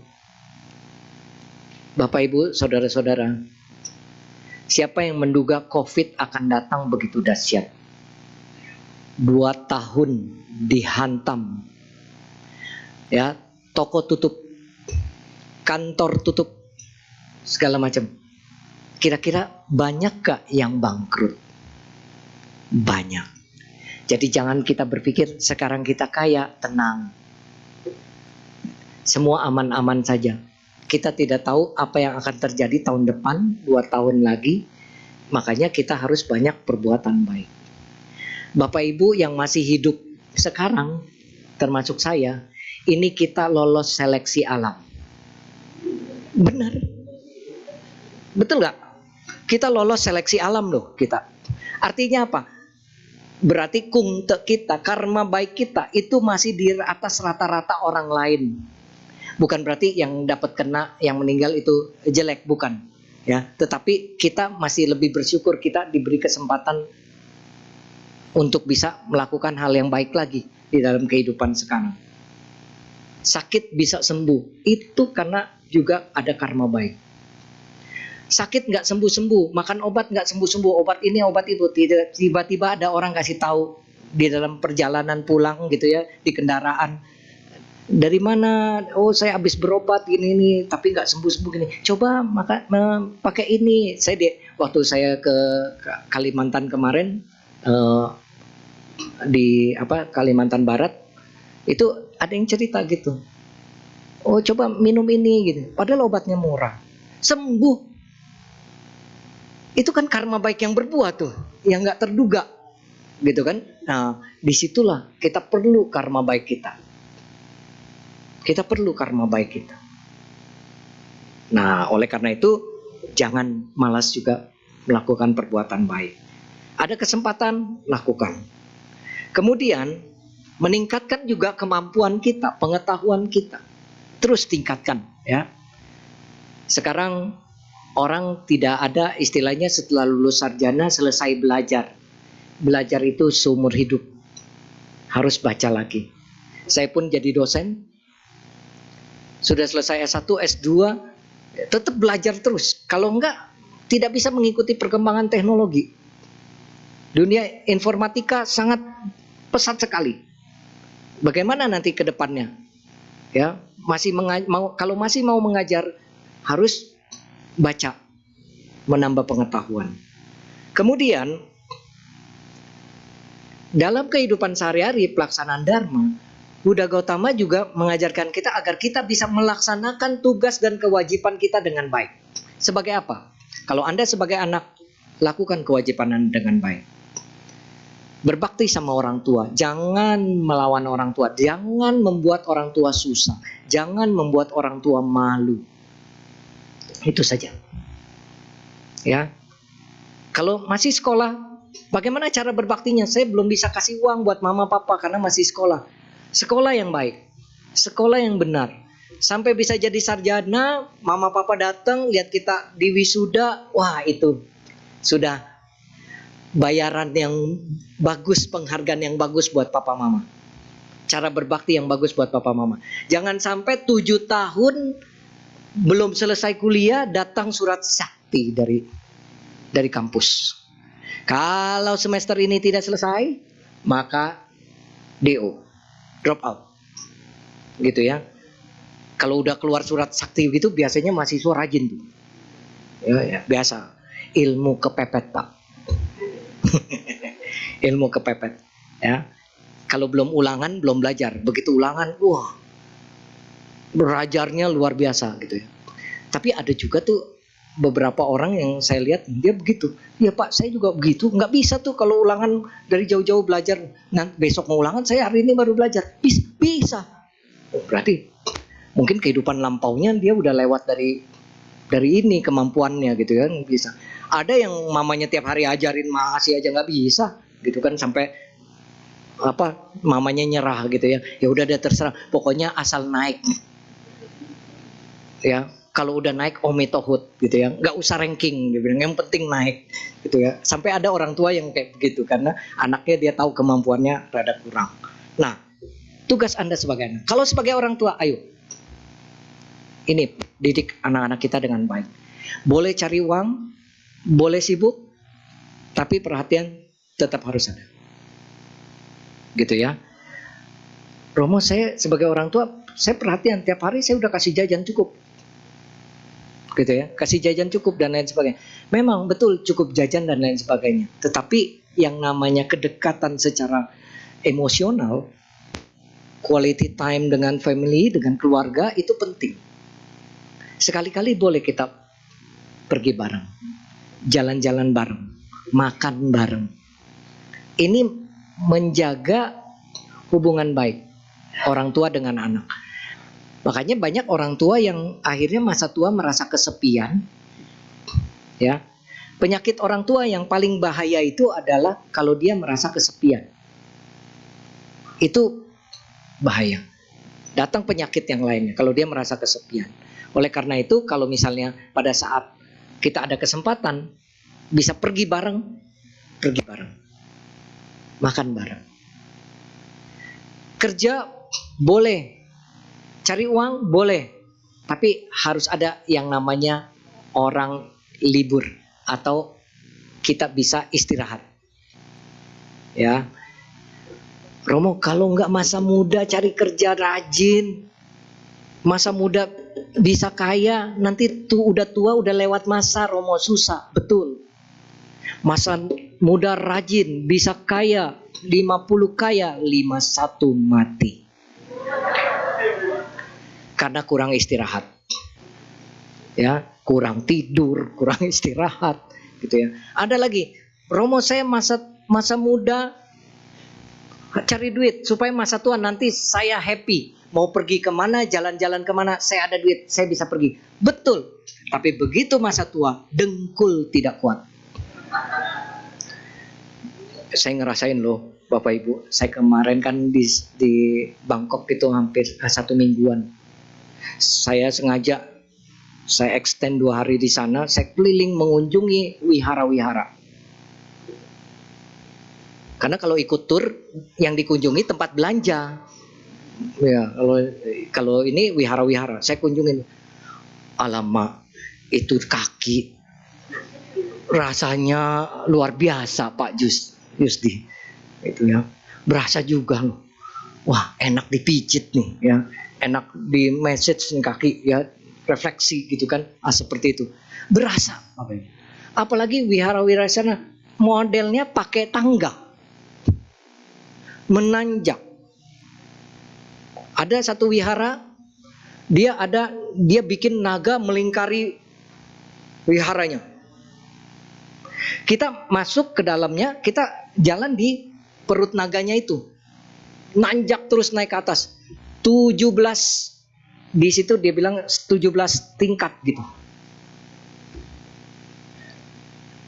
Bapak Ibu, saudara-saudara, siapa yang menduga COVID akan datang begitu dahsyat? 2 tahun dihantam. Ya, toko tutup, kantor tutup, segala macam. Kira-kira banyak gak yang bangkrut? Banyak. Jadi jangan kita berpikir sekarang kita kaya, tenang. Semua aman-aman saja. Kita tidak tahu apa yang akan terjadi tahun depan, 2 tahun lagi. Makanya kita harus banyak perbuatan baik. Bapak Ibu yang masih hidup sekarang, termasuk saya, ini kita lolos seleksi alam. Benar. Betul gak? Kita lolos seleksi alam loh kita. Artinya apa? Berarti kungte kita, karma baik kita itu masih di atas rata-rata orang lain. Bukan berarti yang dapat kena, yang meninggal itu jelek, bukan. Ya, tetapi kita masih lebih bersyukur kita diberi kesempatan untuk bisa melakukan hal yang baik lagi di dalam kehidupan sekarang. Sakit bisa sembuh, itu karena juga ada karma baik. Sakit nggak sembuh-sembuh, makan obat nggak sembuh-sembuh, obat ini obat itu, tiba-tiba ada orang kasih tahu di dalam perjalanan pulang gitu ya, di kendaraan, dari mana? Oh saya habis berobat ini, tapi nggak sembuh-sembuh gini. Coba pakai ini. Waktu saya ke Kalimantan kemarin, di Kalimantan Barat, itu ada yang cerita gitu. Oh coba minum ini gitu. Padahal obatnya murah, sembuh. Itu kan karma baik yang berbuah tuh, yang nggak terduga, gitu kan? Nah, disitulah kita perlu karma baik kita. Kita perlu karma baik kita. Nah, oleh karena itu jangan malas juga melakukan perbuatan baik. Ada kesempatan, lakukan. Kemudian meningkatkan juga kemampuan kita, pengetahuan kita. Terus tingkatkan, ya. Sekarang orang tidak ada istilahnya setelah lulus sarjana selesai belajar. Belajar itu seumur hidup. Harus baca lagi. Saya pun jadi dosen. Sudah selesai S1, S2, tetap belajar terus. Kalau enggak, tidak bisa mengikuti perkembangan teknologi. Dunia informatika sangat pesat sekali. Bagaimana nanti ke depannya? Ya, kalau masih mau mengajar, harus baca, menambah pengetahuan. Kemudian dalam kehidupan sehari-hari pelaksanaan dharma, Buddha Gautama juga mengajarkan kita agar kita bisa melaksanakan tugas dan kewajiban kita dengan baik. Sebagai apa? Kalau Anda sebagai anak, lakukan kewajiban Anda dengan baik. Berbakti sama orang tua, jangan melawan orang tua, jangan membuat orang tua susah, jangan membuat orang tua malu. Itu saja. Ya. Kalau masih sekolah, bagaimana cara berbaktinya? Saya belum bisa kasih uang buat mama papa karena masih sekolah. Sekolah yang baik, sekolah yang benar. Sampai bisa jadi sarjana, mama papa datang lihat kita di wisuda, wah itu sudah bayaran yang bagus, penghargaan yang bagus buat papa mama. Cara berbakti yang bagus buat papa mama. Jangan sampai 7 tahun belum selesai kuliah datang surat sakti dari kampus. Kalau semester ini tidak selesai, maka DO, drop out. Gitu ya. Kalau udah keluar surat sakti gitu biasanya mahasiswa rajin tuh. Ya, biasa. Ilmu kepepet, Pak. Ilmu kepepet, ya. Kalau belum ulangan, belum belajar. Begitu ulangan, wah, belajarnya luar biasa gitu ya. Tapi ada juga tuh beberapa orang yang saya lihat dia begitu. Ya Pak, saya juga begitu. Nggak bisa tuh kalau ulangan dari jauh-jauh belajar. Nanti besok mau ulangan, saya hari ini baru belajar. Bisa. Oh, berarti mungkin kehidupan lampaunya dia udah lewat dari ini kemampuannya gitu kan, bisa. Ada yang mamanya tiap hari ajarin masih aja nggak bisa gitu kan, sampai mamanya nyerah gitu ya. Ya udah dia terserah, pokoknya asal naik. Ya, kalau udah naik omitohut gitu ya, nggak usah ranking gitu, yang penting naik gitu ya. Sampai ada orang tua yang kayak begitu karena anaknya dia tahu kemampuannya rada kurang. Nah, tugas Anda sebagai anak. Kalau sebagai orang tua, ayo ini didik anak-anak kita dengan baik. Boleh cari uang, boleh sibuk, tapi perhatian tetap harus ada. Gitu ya. Romo, saya sebagai orang tua, saya perhatian tiap hari saya udah kasih jajan cukup. Gitu ya, kasih jajan cukup dan lain sebagainya. Memang betul cukup jajan dan lain sebagainya. Tetapi yang namanya kedekatan secara emosional, quality time dengan family, dengan keluarga itu penting. Sekali-kali boleh kita pergi bareng, jalan-jalan bareng, makan bareng. Ini menjaga hubungan baik orang tua dengan anak. Makanya banyak orang tua yang akhirnya masa tua merasa kesepian. Ya. Penyakit orang tua yang paling bahaya itu adalah kalau dia merasa kesepian. Itu bahaya. Datang penyakit yang lainnya kalau dia merasa kesepian. Oleh karena itu, kalau misalnya pada saat kita ada kesempatan bisa pergi bareng, makan bareng. Kerja boleh, cari uang boleh, tapi harus ada yang namanya orang libur atau kita bisa istirahat. Ya, Romo, kalau nggak masa muda cari kerja rajin, masa muda bisa kaya, nanti tuh udah tua, udah lewat masa, Romo, susah, betul. Masa muda rajin, bisa kaya, 50 kaya, 51 mati. Karena kurang istirahat. Ya, kurang tidur, kurang istirahat gitu ya. Ada lagi, Romo, saya masa muda cari duit supaya masa tua nanti saya happy. Mau pergi kemana, jalan-jalan kemana, saya ada duit, saya bisa pergi. Betul, tapi begitu masa tua, dengkul tidak kuat. Saya ngerasain loh, Bapak Ibu. Saya kemarin kan di Bangkok itu hampir 1 mingguan. Saya sengaja, saya extend 2 hari di sana, saya keliling mengunjungi wihara-wihara. Karena kalau ikut tur, yang dikunjungi tempat belanja. Ya, kalau ini wihara-wihara, saya kunjungin. Alamak, itu kaki rasanya luar biasa, Pak Yusdi. Itu ya, berasa juga loh. Wah, enak dipijit nih ya. Enak di message nih kaki ya, refleksi gitu kan. Seperti itu. Berasa apa ini? Apalagi wihara-wihara sana modelnya pakai tangga. Menanjak. Ada satu wihara, dia bikin naga melingkari wiharanya. Kita masuk ke dalamnya, kita jalan di perut naganya itu. Nanjak terus naik ke atas. 17 di situ dia bilang 17 tingkat gitu.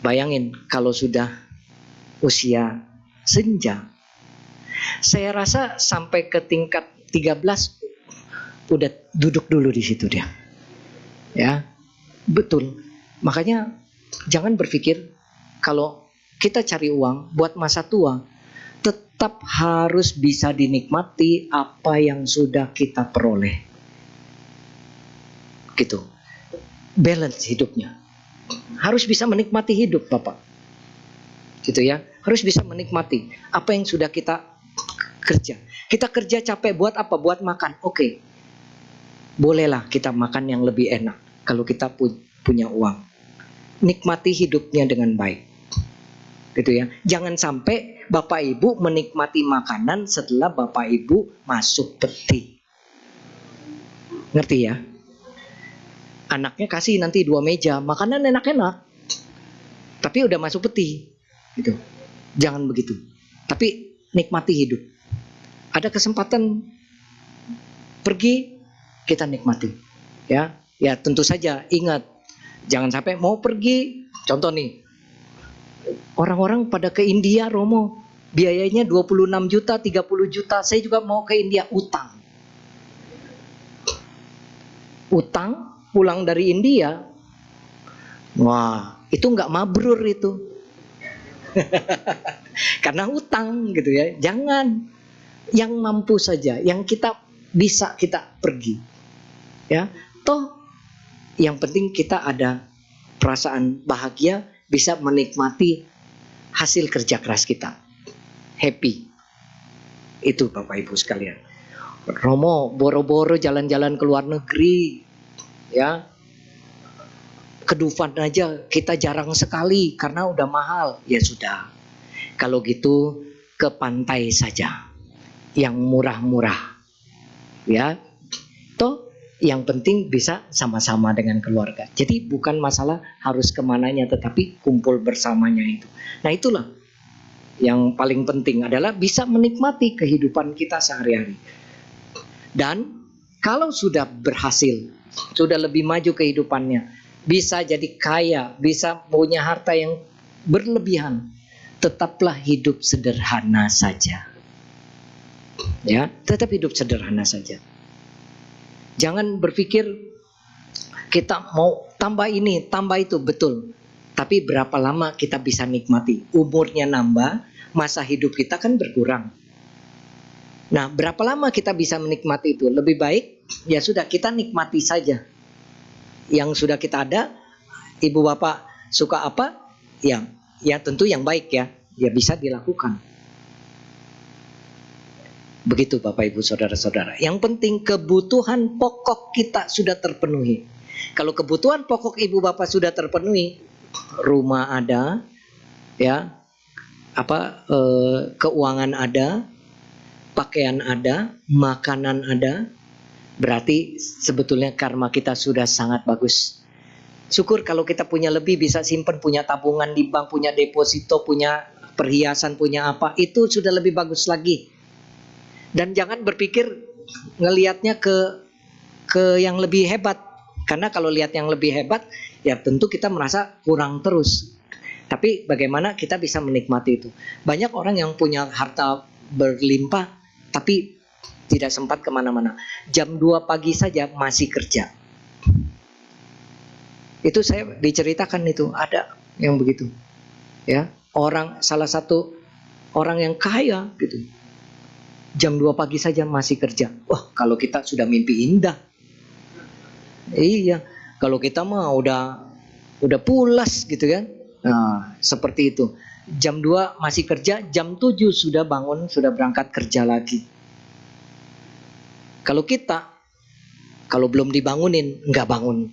Bayangin kalau sudah usia senja. Saya rasa sampai ke tingkat 13 udah duduk dulu di situ dia. Ya. Betul. Makanya jangan berpikir kalau kita cari uang buat masa tua, tetap harus bisa dinikmati apa yang sudah kita peroleh. Gitu. Balance hidupnya. Harus bisa menikmati hidup, Bapak. Gitu ya. Harus bisa menikmati apa yang sudah kita kerja. Kita kerja capek buat apa? Buat makan. Oke. Bolehlah kita makan yang lebih enak kalau kita punya uang. Nikmati hidupnya dengan baik. Gitu ya. Jangan sampai Bapak Ibu menikmati makanan setelah Bapak Ibu masuk peti. Ngerti ya? Anaknya kasih nanti 2 meja, makanan enak-enak, tapi udah masuk peti, gitu. Jangan begitu. Tapi nikmati hidup. Ada kesempatan pergi, kita nikmati. Ya, ya tentu saja ingat, jangan sampai mau pergi. Contoh nih, orang-orang pada ke India, Romo, biayanya 26 juta, 30 juta. Saya juga mau ke India, utang. Utang pulang dari India, wah itu nggak mabrur itu. Karena utang gitu ya. Jangan, yang mampu saja, yang kita bisa kita pergi. Ya, toh yang penting kita ada perasaan bahagia, bisa menikmati hasil kerja keras kita. Happy. Itu Bapak Ibu sekalian. Romo boro-boro jalan-jalan ke luar negeri, ya. Ke Dufan aja kita jarang sekali karena udah mahal. Ya sudah. Kalau gitu ke pantai saja, yang murah-murah. Ya. Toh yang penting bisa sama-sama dengan keluarga. Jadi bukan masalah harus kemananya, tetapi kumpul bersamanya itu. Nah itulah yang paling penting, adalah bisa menikmati kehidupan kita sehari-hari. Dan kalau sudah berhasil, sudah lebih maju kehidupannya, bisa jadi kaya, bisa punya harta yang berlebihan, tetaplah hidup sederhana saja. Ya, tetap hidup sederhana saja. Jangan berpikir kita mau tambah ini, tambah itu, betul. Tapi berapa lama kita bisa nikmati? Umurnya nambah, masa hidup kita kan berkurang. Nah, berapa lama kita bisa menikmati itu? Lebih baik ya sudah kita nikmati saja. Yang sudah kita ada, ibu bapak suka apa? Ya tentu yang baik ya bisa dilakukan. Begitu Bapak Ibu Saudara-saudara. Yang penting kebutuhan pokok kita sudah terpenuhi. Kalau kebutuhan pokok ibu bapak sudah terpenuhi, rumah ada, ya, keuangan ada, pakaian ada, makanan ada, berarti sebetulnya karma kita sudah sangat bagus. Syukur kalau kita punya lebih, bisa simpan, punya tabungan di bank, punya deposito, punya perhiasan, punya apa, itu sudah lebih bagus lagi. Dan jangan berpikir ngelihatnya ke yang lebih hebat, karena kalau lihat yang lebih hebat, ya tentu kita merasa kurang terus. Tapi bagaimana kita bisa menikmati itu? Banyak orang yang punya harta berlimpah, tapi tidak sempat kemana-mana. Jam 2 pagi saja masih kerja. Itu saya diceritakan, itu ada yang begitu. Ya, salah satu orang yang kaya gitu. Jam 2 pagi saja masih kerja. Wah, kalau kita sudah mimpi indah. Iya, kalau kita mah udah pulas gitu kan. Nah, seperti itu. Jam 2 masih kerja, jam 7 sudah bangun, sudah berangkat kerja lagi. Kalau kita, kalau belum dibangunin, nggak bangun,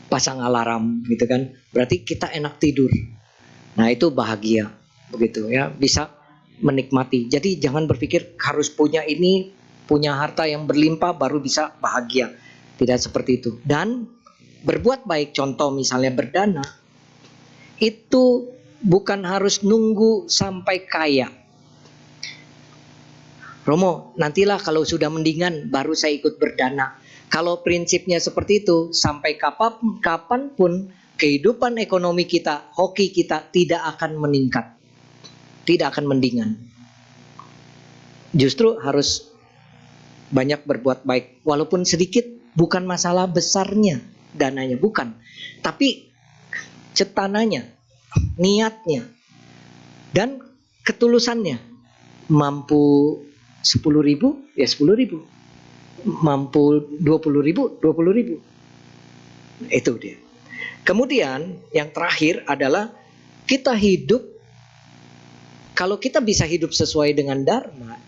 pasang alarm gitu kan, berarti kita enak tidur. Nah itu bahagia, begitu ya, bisa menikmati. Jadi jangan berpikir harus punya ini, punya harta yang berlimpah baru bisa bahagia. Tidak seperti itu. Dan berbuat baik, contoh misalnya berdana, itu bukan harus nunggu sampai kaya. Romo, nantilah kalau sudah mendingan baru saya ikut berdana. Kalau prinsipnya seperti itu, sampai kapanpun kehidupan ekonomi kita, hoki kita tidak akan meningkat, tidak akan mendingan. Justru harus banyak berbuat baik, walaupun sedikit, bukan masalah besarnya dananya, bukan, tapi cetananya, niatnya, dan ketulusannya. Mampu 10.000 ya 10.000, mampu 20.000 20.000. Itu dia. Kemudian yang terakhir adalah kita hidup, kalau kita bisa hidup sesuai dengan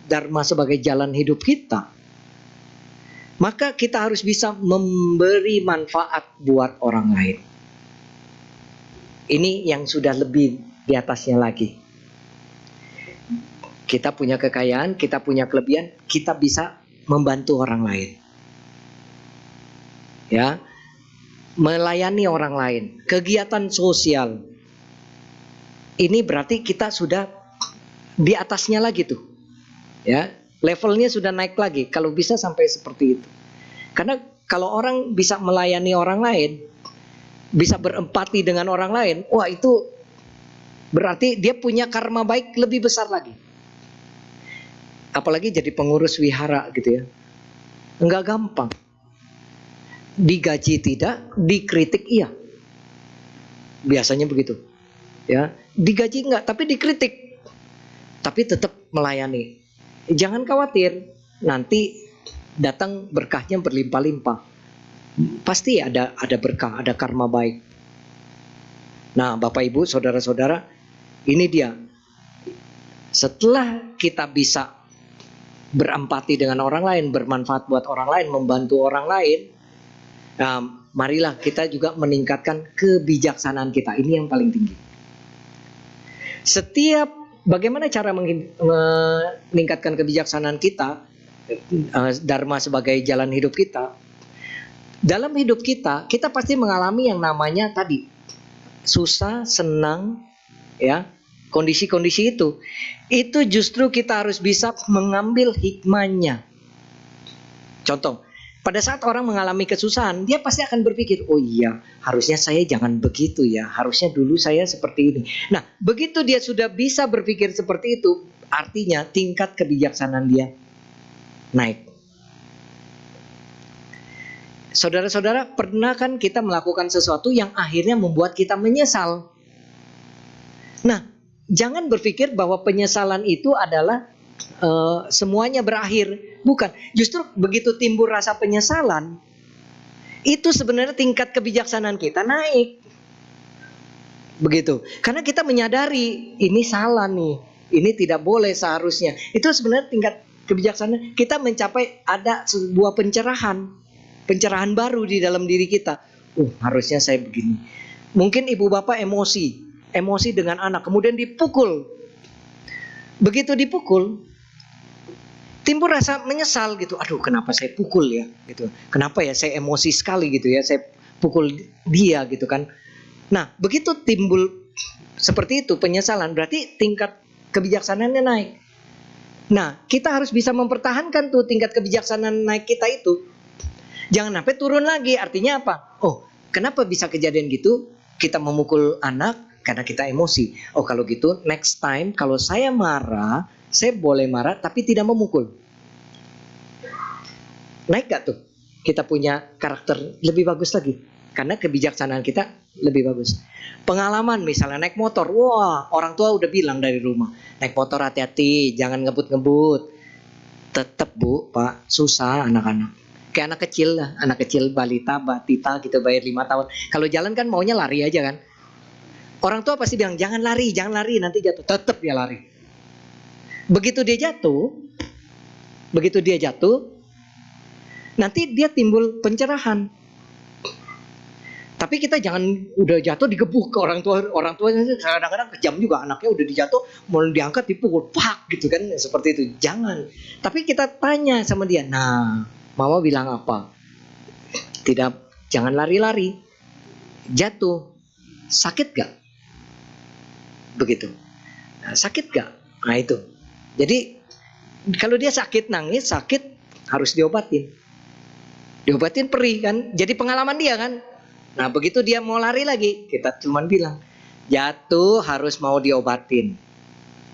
Dharma sebagai jalan hidup kita, maka kita harus bisa memberi manfaat buat orang lain. Ini yang sudah lebih di atasnya lagi. Kita punya kekayaan, kita punya kelebihan, kita bisa membantu orang lain. Ya. melayani orang lain, kegiatan sosial. Ini berarti kita sudah di atasnya lagi tuh. Ya, levelnya sudah naik lagi kalau bisa sampai seperti itu. Karena kalau orang bisa melayani orang lain, bisa berempati dengan orang lain, wah itu berarti dia punya karma baik lebih besar lagi. Apalagi jadi pengurus wihara gitu ya. Enggak gampang. Digaji tidak, dikritik iya. Biasanya begitu. Ya, digaji enggak, tapi dikritik. Tapi tetap melayani. Jangan khawatir, nanti datang berkahnya berlimpah-limpah. Pasti ada berkah, ada karma baik. Nah, Bapak Ibu, saudara-saudara, ini dia. Setelah kita bisa berempati dengan orang lain, bermanfaat buat orang lain, membantu orang lain, nah, marilah kita juga meningkatkan kebijaksanaan kita. Ini yang paling tinggi. Setiap bagaimana cara meningkatkan kebijaksanaan kita, Dharma sebagai jalan hidup kita. Dalam hidup kita pasti mengalami yang namanya tadi susah, senang, ya, kondisi-kondisi itu. Itu justru kita harus bisa mengambil hikmahnya. Contoh, pada saat orang mengalami kesusahan, dia pasti akan berpikir, oh iya, harusnya saya jangan begitu ya, harusnya dulu saya seperti ini. Nah, begitu dia sudah bisa berpikir seperti itu, artinya tingkat kebijaksanaan dia naik. Saudara-saudara, pernah kan kita melakukan sesuatu yang akhirnya membuat kita menyesal? Nah, jangan berpikir bahwa penyesalan itu adalah semuanya berakhir. Bukan, justru begitu timbul rasa penyesalan, itu sebenarnya tingkat kebijaksanaan kita naik. Begitu, karena kita menyadari ini salah nih, ini tidak boleh seharusnya. Itu sebenarnya tingkat kebijaksanaan kita mencapai ada sebuah pencerahan baru di dalam diri kita. Harusnya saya begini. Mungkin ibu bapak emosi dengan anak, kemudian dipukul. Begitu dipukul, timbul rasa menyesal gitu. Aduh, kenapa saya pukul ya? Gitu. Kenapa ya saya emosi sekali gitu ya? Saya pukul dia gitu kan. Nah, begitu timbul seperti itu penyesalan, berarti tingkat kebijaksanaannya naik. Nah, kita harus bisa mempertahankan tuh tingkat kebijaksanaan naik kita itu. Jangan sampai turun lagi. Artinya apa? Oh, kenapa bisa kejadian gitu? Kita memukul anak karena kita emosi. Oh, kalau gitu next time kalau saya marah, saya boleh marah tapi tidak memukul. Naik gak tuh? Kita punya karakter lebih bagus lagi. Karena kebijaksanaan kita lebih bagus. Pengalaman misalnya naik motor. Wah, orang tua udah bilang dari rumah, naik motor hati-hati, jangan ngebut-ngebut. Tetap Bu, Pak, susah anak-anak. Kayak anak kecil balita, batita gitu, bayar 5 tahun. Kalau jalan kan maunya lari aja kan. Orang tua pasti bilang jangan lari, nanti jatuh. Tetap dia lari. Begitu dia jatuh, nanti dia timbul pencerahan. Tapi kita jangan udah jatuh digebuk ke orang tua kadang-kadang kejam juga, anaknya udah dijatuh mau diangkat dipukul, pak gitu kan, seperti itu. Jangan. Tapi kita tanya sama dia, nah, mama bilang apa? Tidak, jangan lari-lari. Jatuh, sakit gak? Begitu. Nah, sakit gak? Nah itu. Jadi kalau dia sakit, nangis, sakit, harus diobatin. Diobatin perih kan. Jadi pengalaman dia kan. Nah begitu dia mau lari lagi, kita cuman bilang, jatuh harus mau diobatin.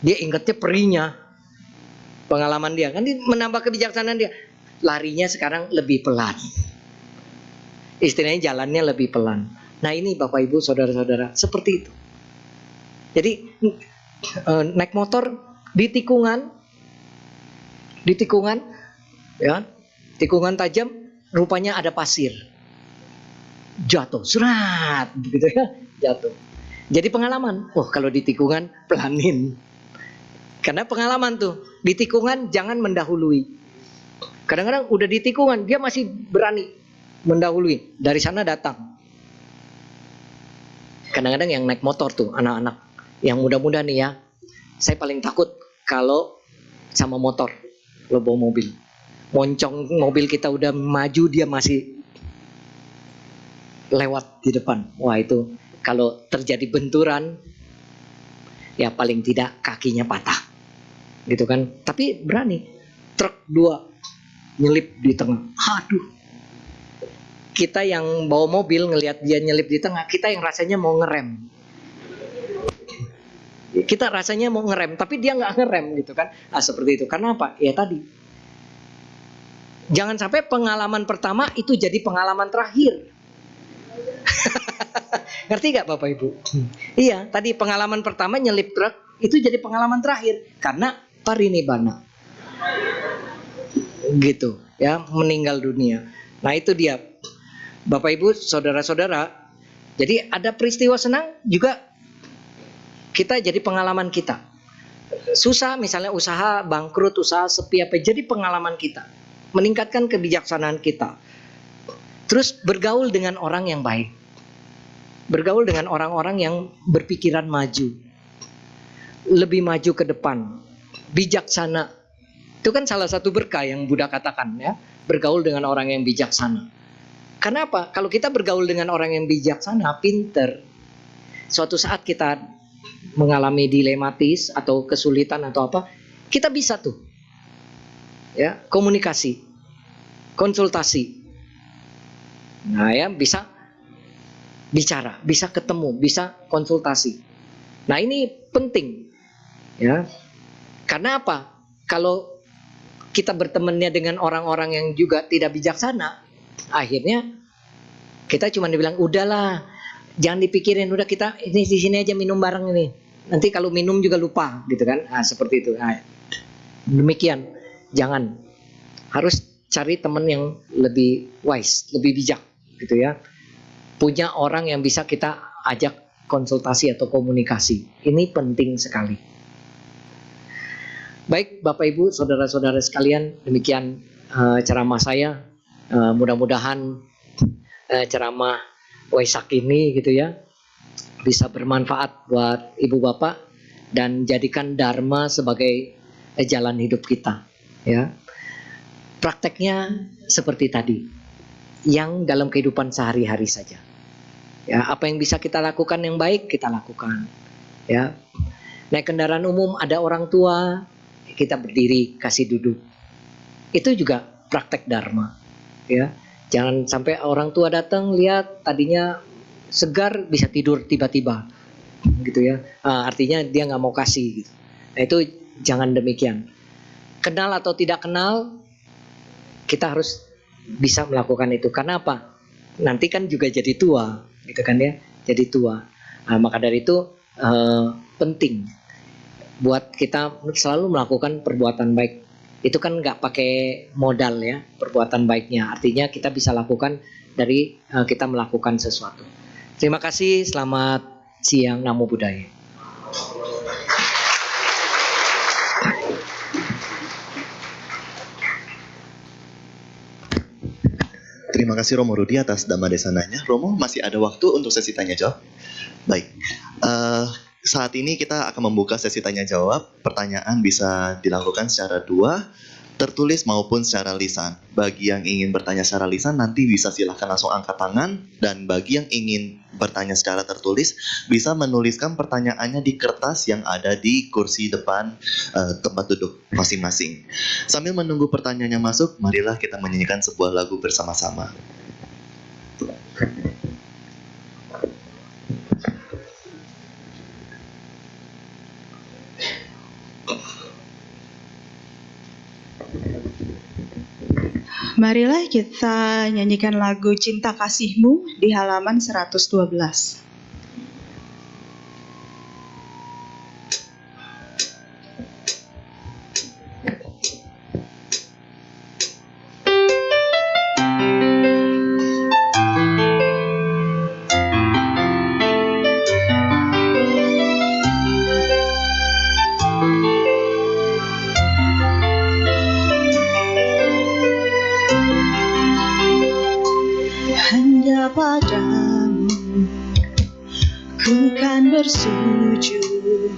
Dia ingatnya perihnya. Pengalaman dia kan, menambah kebijaksanaan dia. Larinya sekarang lebih pelan. Istilahnya jalannya lebih pelan. Nah ini Bapak Ibu saudara-saudara, seperti itu. Jadi naik motor di tikungan, ya, tikungan tajam, rupanya ada pasir. Jatuh, serat, gitu ya, jatuh. Jadi pengalaman, kalau di tikungan pelanin. Karena pengalaman tuh, di tikungan jangan mendahului. Kadang-kadang udah di tikungan, dia masih berani mendahului. Dari sana datang. Kadang-kadang yang naik motor tuh, anak-anak yang muda-muda nih ya, saya paling takut kalau sama motor, lo bawa mobil. Moncong mobil kita udah maju, dia masih lewat di depan. Wah, itu kalau terjadi benturan, ya paling tidak kakinya patah, gitu kan. Tapi berani, truk 2 nyelip di tengah. Aduh, kita yang bawa mobil ngelihat dia nyelip di tengah, kita yang rasanya mau ngerem. Kita rasanya mau ngerem, tapi dia nggak ngerem, gitu kan. Seperti itu. Karena apa? Ya tadi, jangan sampai pengalaman pertama itu jadi pengalaman terakhir. Ngerti gak Bapak Ibu? Iya, tadi pengalaman pertama nyelip truk itu jadi pengalaman terakhir karena parinibbana. Gitu, ya, meninggal dunia. Nah, itu dia. Bapak Ibu, saudara-saudara, jadi ada peristiwa senang juga kita jadi pengalaman kita. Susah misalnya usaha bangkrut, usaha sepi apa, jadi pengalaman kita. Meningkatkan kebijaksanaan kita. Terus bergaul dengan orang yang baik. Bergaul dengan orang-orang yang berpikiran maju. Lebih maju ke depan. Bijaksana. Itu kan salah satu berkah yang Buddha katakan, ya. Bergaul dengan orang yang bijaksana. Karena apa? Kalau kita bergaul dengan orang yang bijaksana, pinter, suatu saat kita mengalami dilematis atau kesulitan atau apa, kita bisa tuh, ya, komunikasi, konsultasi. Nah, ya, bisa bicara, bisa ketemu, bisa konsultasi. Nah, ini penting, ya. Karena apa? Kalau kita bertemannya dengan orang-orang yang juga tidak bijaksana, akhirnya kita cuma dibilang, udahlah, jangan dipikirin, udah kita ini di sini aja minum bareng ini. Nanti kalau minum juga lupa, gitu kan? Seperti itu. Demikian, jangan. Harus cari teman yang lebih wise, lebih bijak, gitu ya. Punya orang yang bisa kita ajak konsultasi atau komunikasi. Ini penting sekali. Baik, Bapak Ibu, saudara-saudara sekalian, demikian ceramah saya. Mudah-mudahan ceramah Waisak ini, gitu ya, bisa bermanfaat buat Ibu Bapak dan jadikan Dharma sebagai jalan hidup kita, ya. Prakteknya seperti tadi, yang dalam kehidupan sehari-hari saja. Ya, apa yang bisa kita lakukan yang baik kita lakukan, ya. Naik kendaraan umum ada orang tua, kita berdiri kasih duduk. Itu juga praktek Dharma, ya. Jangan sampai orang tua datang lihat tadinya segar bisa tidur tiba-tiba, gitu ya. Artinya dia nggak mau kasih, gitu. Nah, itu jangan demikian. Kenal atau tidak kenal, kita harus bisa melakukan itu. Karena apa? Nanti kan juga jadi tua, gitu kan ya. Jadi tua. Maka dari itu penting buat kita selalu melakukan perbuatan baik. Itu kan nggak pakai modal, ya, perbuatan baiknya. Artinya kita bisa lakukan dari kita melakukan sesuatu. Terima kasih, selamat siang, Namo Buddhaya. Terima kasih Romo Rudi atas Dhamma Desananya. Romo, masih ada waktu untuk sesi tanya jawab? Baik. Saat ini kita akan membuka sesi tanya jawab. Pertanyaan bisa dilakukan secara dua, tertulis maupun secara lisan. Bagi yang ingin bertanya secara lisan nanti bisa silahkan langsung angkat tangan, dan bagi yang ingin bertanya secara tertulis bisa menuliskan pertanyaannya di kertas yang ada di kursi depan tempat duduk masing-masing. Sambil menunggu pertanyaannya masuk, marilah kita menyanyikan sebuah lagu bersama-sama. Marilah kita nyanyikan lagu Cinta Kasihmu di halaman 112. Hanya padamu ku kan bersujud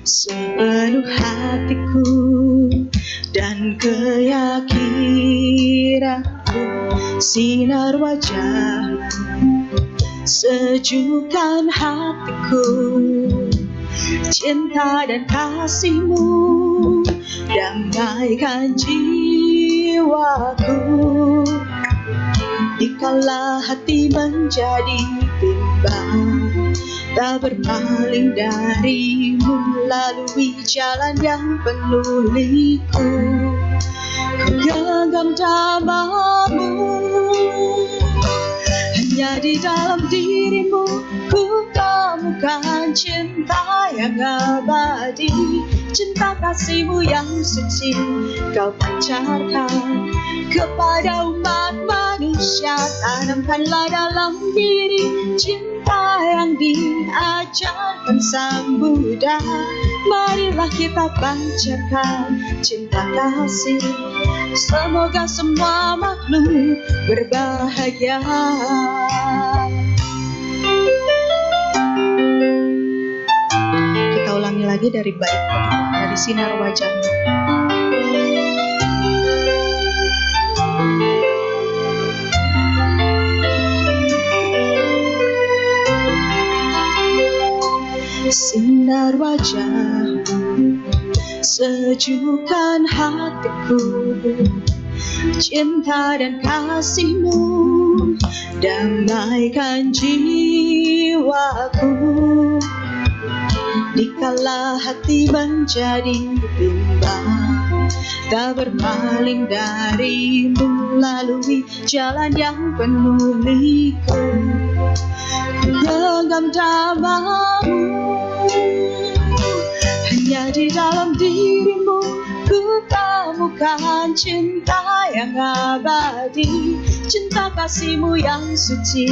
sepenuh hatiku dan keyakinanku. sinar wajahmu, sejukkan hatiku. Cinta dan kasihmu damaikan jiwaku. Dikala hati menjadi bimbang, tak berpaling darimu, lalui jalan yang penuh liku. Ku genggam namamu, hanya di dalam dirimu ku temukan cinta yang abadi. Cinta kasihmu yang suci kau pancarkan kepada umat manusia. Tanamkanlah dalam diri cinta yang diajarkan Sang Buddha. Marilah kita pancarkan cinta kasih, semoga semua makhluk berbahagia. Kita ulangi lagi dari bait kedua, dari sinar wajahmu. Sinar wajahmu, sejukkan hatiku. Cinta dan kasihmu damaikan jiwaku. Dikala hati menjadi bimbang, tak berpaling darimu, lalui jalan yang penuh liku. Ku genggam namamu, hanya di dalam dirimu ku temukan cinta yang abadi. Cinta kasihmu yang suci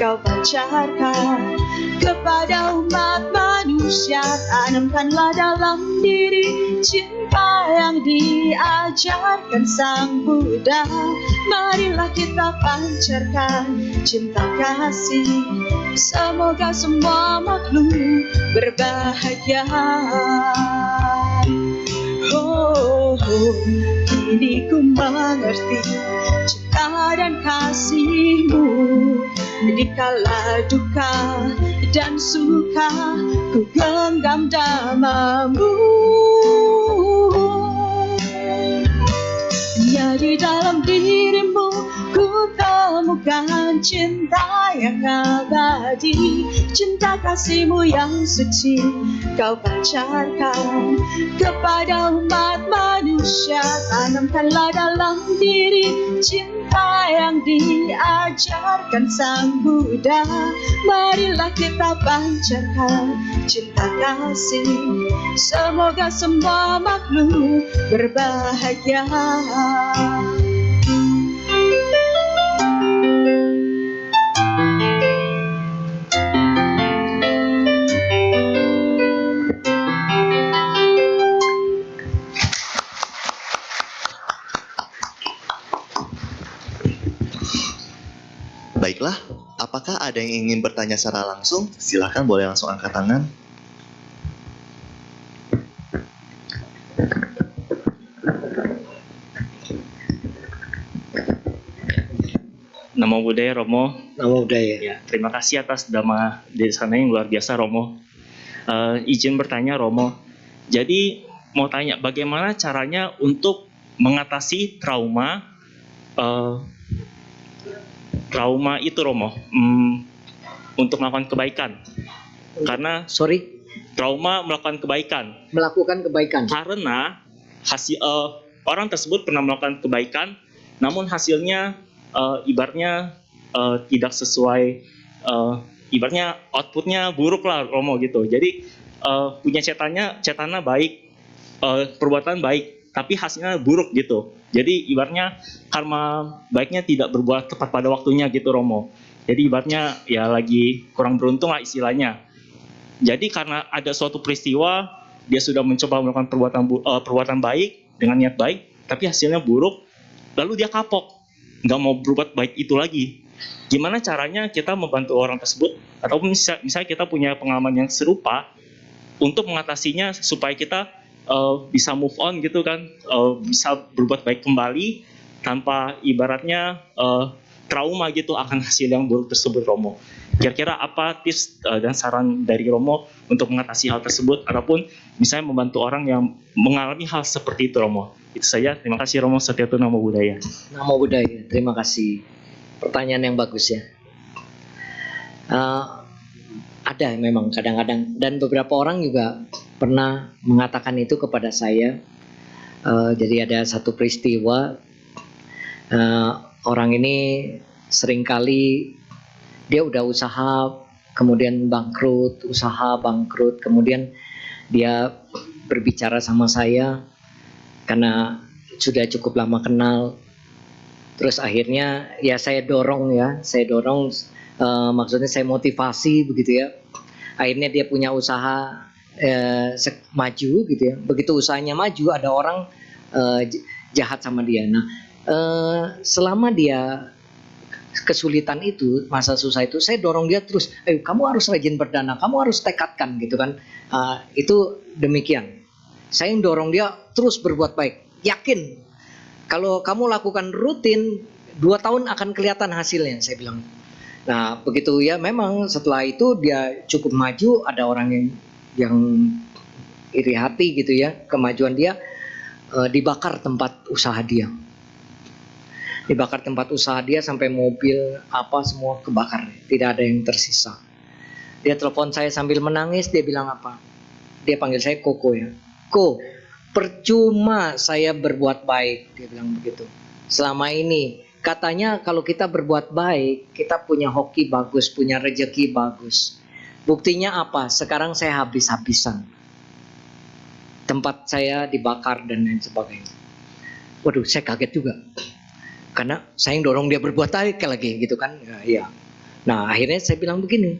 kau pancarkan kepada umat manusia. Tanamkanlah dalam diri cinta yang diajarkan Sang Buddha. Marilah kita pancarkan cinta kasih, semoga semua makhluk berbahagia. Oh, kini ku mengerti cinta dan kasihmu. Dikala duka dan suka ku genggam namamu. Hanya di dalam dirimu ku temukan cinta yang abadi. Cinta kasihmu yang suci kau pancarkan kepada umat manusia. Tanamkanlah dalam diri cinta yang diajarkan Sang Buddha. Marilah kita pancarkan cinta kasih, semoga semua makhluk berbahagia. Baiklah, apakah ada yang ingin bertanya secara langsung? Silakan, boleh langsung angkat tangan. Namo Buddhaya Romo. Namo Buddhaya. Ya, terima kasih atas dhamma desana yang luar biasa Romo. Izin bertanya Romo. Jadi mau tanya bagaimana caranya untuk mengatasi trauma itu Romo, untuk melakukan kebaikan. Karena trauma melakukan kebaikan. Karena hasil orang tersebut pernah melakukan kebaikan, namun hasilnya ibaratnya tidak sesuai, ibaratnya outputnya buruk lah Romo gitu. Jadi punya cetana baik, perbuatan baik, tapi hasilnya buruk gitu. Jadi ibaratnya karma baiknya tidak berbuat tepat pada waktunya gitu Romo. Jadi ibaratnya ya lagi kurang beruntung lah istilahnya. Jadi karena ada suatu peristiwa dia sudah mencoba melakukan perbuatan baik dengan niat baik, tapi hasilnya buruk, lalu dia kapok, nggak mau berbuat baik itu lagi. Gimana caranya kita membantu orang tersebut, ataupun misalnya kita punya pengalaman yang serupa untuk mengatasinya supaya kita bisa move on gitu kan, bisa berbuat baik kembali tanpa ibaratnya trauma gitu akan hasil yang buruk tersebut, Romo. Kira-kira apa tips dan saran dari Romo untuk mengatasi hal tersebut ataupun misalnya membantu orang yang mengalami hal seperti itu, Romo? Itu saja. Terima kasih, Romo Setiatu Namo Buddhaya. Namo Buddhaya. Terima kasih. Pertanyaan yang bagus ya. Ada memang kadang-kadang, dan beberapa orang juga pernah mengatakan itu kepada saya. Jadi ada satu peristiwa, orang ini seringkali dia udah usaha, kemudian bangkrut, kemudian dia berbicara sama saya karena sudah cukup lama kenal. Terus akhirnya ya saya dorong, maksudnya saya motivasi begitu ya. Akhirnya dia punya usaha maju gitu ya. Begitu usahanya maju, ada orang jahat sama dia. Nah, selama dia kesulitan itu, masa susah itu, saya dorong dia terus, kamu harus rajin berdana, kamu harus tekadkan gitu kan. Itu demikian. Saya yang dorong dia terus berbuat baik. Yakin kalau kamu lakukan rutin 2 tahun akan kelihatan hasilnya, saya bilang. Nah, begitu ya, memang setelah itu dia cukup maju, ada orang yang iri hati gitu ya, kemajuan dia, dibakar tempat usaha dia. Dibakar tempat usaha dia sampai mobil apa semua kebakar, tidak ada yang tersisa. Dia telepon saya sambil menangis, dia bilang apa? Dia panggil saya Koko ya. Ko, percuma saya berbuat baik, dia bilang begitu. Selama ini katanya kalau kita berbuat baik, kita punya hoki bagus, punya rejeki bagus. Buktinya apa? Sekarang saya habis-habisan. Tempat saya dibakar dan lain sebagainya. Waduh, saya kaget juga. Karena saya yang dorong dia berbuat baik lagi gitu kan. Ya. Nah, akhirnya saya bilang begini.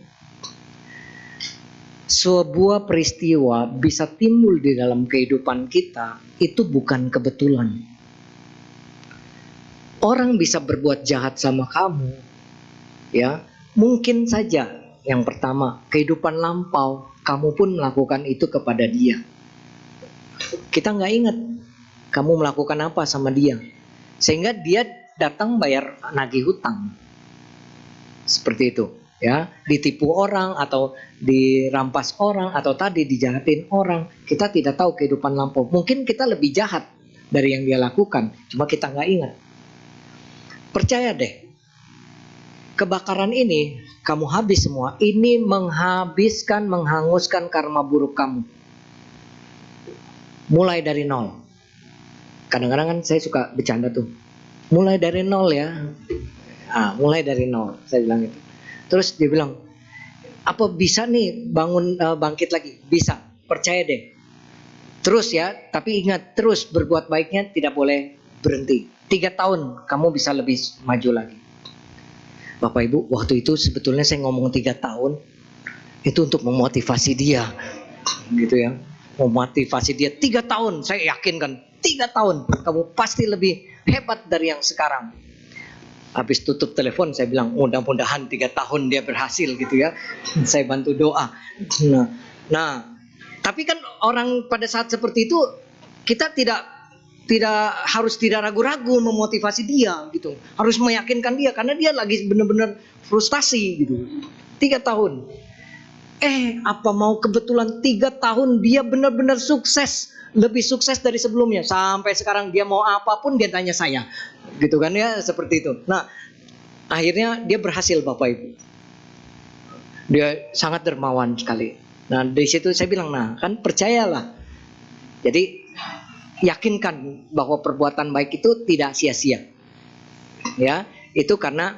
Sebuah peristiwa bisa timbul di dalam kehidupan kita itu bukan kebetulan. Orang bisa berbuat jahat sama kamu, ya mungkin saja yang pertama kehidupan lampau kamu pun melakukan itu kepada dia. Kita nggak ingat kamu melakukan apa sama dia, sehingga dia datang bayar nagih hutang, seperti itu, ya ditipu orang atau dirampas orang atau tadi dijahatin orang. Kita tidak tahu kehidupan lampau. Mungkin kita lebih jahat dari yang dia lakukan, cuma kita nggak ingat. Percaya deh, kebakaran ini kamu habis semua. Ini menghanguskan karma buruk kamu. Mulai dari nol. Kadang-kadang kan saya suka bercanda tuh. Mulai dari nol ya. Mulai dari nol, saya bilang itu. Terus dia bilang, apa bisa nih bangkit lagi? Bisa, percaya deh. Terus ya, tapi ingat terus berbuat baiknya tidak boleh berhenti. 3 tahun kamu bisa lebih maju lagi. Bapak Ibu, waktu itu sebetulnya saya ngomong 3 tahun itu untuk memotivasi dia, gitu ya. Memotivasi dia 3 tahun, saya yakinkan 3 tahun kamu pasti lebih hebat dari yang sekarang. Habis tutup telepon saya bilang mudah-mudahan 3 tahun dia berhasil gitu ya. Saya bantu doa. Nah, tapi kan orang pada saat seperti itu kita tidak harus tidak ragu-ragu memotivasi dia gitu. Harus meyakinkan dia karena dia lagi benar-benar frustasi gitu. 3 tahun. Apa mau kebetulan 3 tahun dia benar-benar sukses, lebih sukses dari sebelumnya. Sampai sekarang dia mau apapun dia tanya saya. Gitu kan ya, seperti itu. Nah, akhirnya dia berhasil Bapak Ibu. Dia sangat dermawan sekali. Nah, dari situ saya bilang, nah kan percayalah. Jadi yakinkan bahwa perbuatan baik itu tidak sia-sia. Ya, itu karena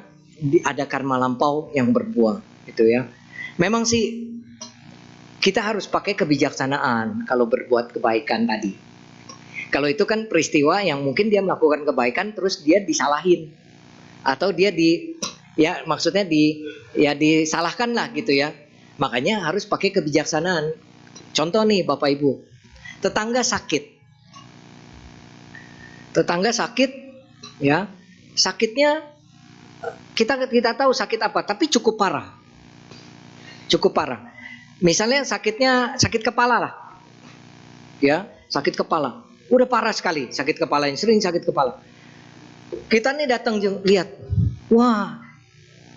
ada karma lampau yang berbuah, gitu ya. Memang sih kita harus pakai kebijaksanaan kalau berbuat kebaikan tadi. Kalau itu kan peristiwa yang mungkin dia melakukan kebaikan terus dia disalahin atau dia maksudnya disalahkan lah gitu ya. Makanya harus pakai kebijaksanaan. Contoh nih Bapak Ibu, tetangga sakit ya, sakitnya kita tahu sakit apa, tapi cukup parah. Misalnya sakit kepala lah, ya sakit kepala, udah parah sekali sakit kepala, yang sering sakit kepala. Kita nih datang lihat, wah,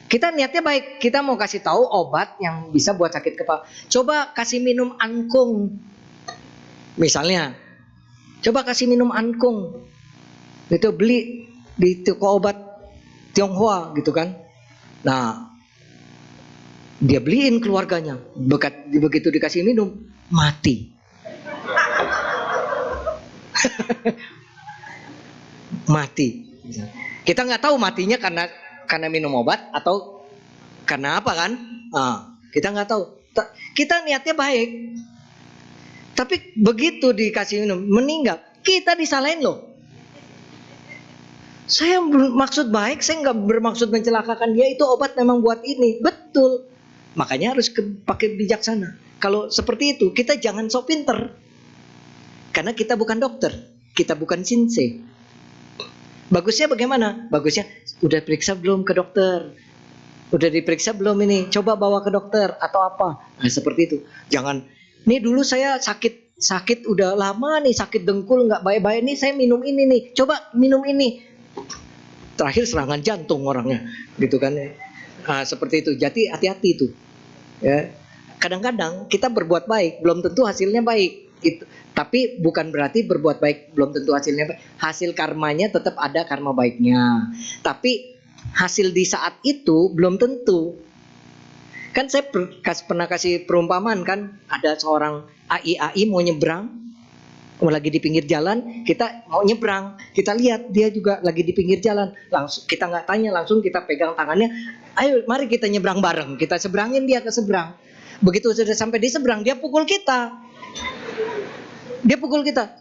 kita niatnya baik, kita mau kasih tahu obat yang bisa buat sakit kepala. Coba kasih minum angkung, misalnya. Coba kasih minum angkung, itu beli di toko obat Tionghoa gitu kan. Nah, dia beliin keluarganya, begitu dikasih minum mati. Mati. Kita nggak tahu matinya karena minum obat atau karena apa kan? Kita nggak tahu. Kita niatnya baik, tapi begitu dikasih minum meninggal, kita disalahin loh. Saya bermaksud baik, saya nggak bermaksud mencelakakan dia. Itu obat memang buat ini, betul. Makanya harus pakai bijaksana. Kalau seperti itu, kita jangan sok pinter, karena kita bukan dokter, kita bukan shinsei. Bagusnya bagaimana? Bagusnya udah periksa belum ke dokter? Udah diperiksa belum ini? Coba bawa ke dokter atau apa? Nah, seperti itu. Jangan, nih dulu saya sakit udah lama nih, sakit dengkul nggak baik-baik nih, saya minum ini nih. Coba minum ini. Terakhir serangan jantung orangnya, gitu kan? Nah, seperti itu. Jadi hati-hati itu. Ya. Kadang-kadang kita berbuat baik, belum tentu hasilnya baik. Tapi bukan berarti berbuat baik belum tentu hasilnya baik. Hasil karmanya tetap ada karma baiknya. Tapi hasil di saat itu belum tentu. Kan saya pernah kasih perumpamaan kan, ada seorang AI mau nyebrang, lagi di pinggir jalan, kita mau nyebrang, kita lihat dia juga lagi di pinggir jalan, langsung kita nggak tanya, langsung kita pegang tangannya, ayo mari kita nyebrang bareng, kita seberangin dia ke seberang. Begitu sudah sampai di seberang, dia pukul kita.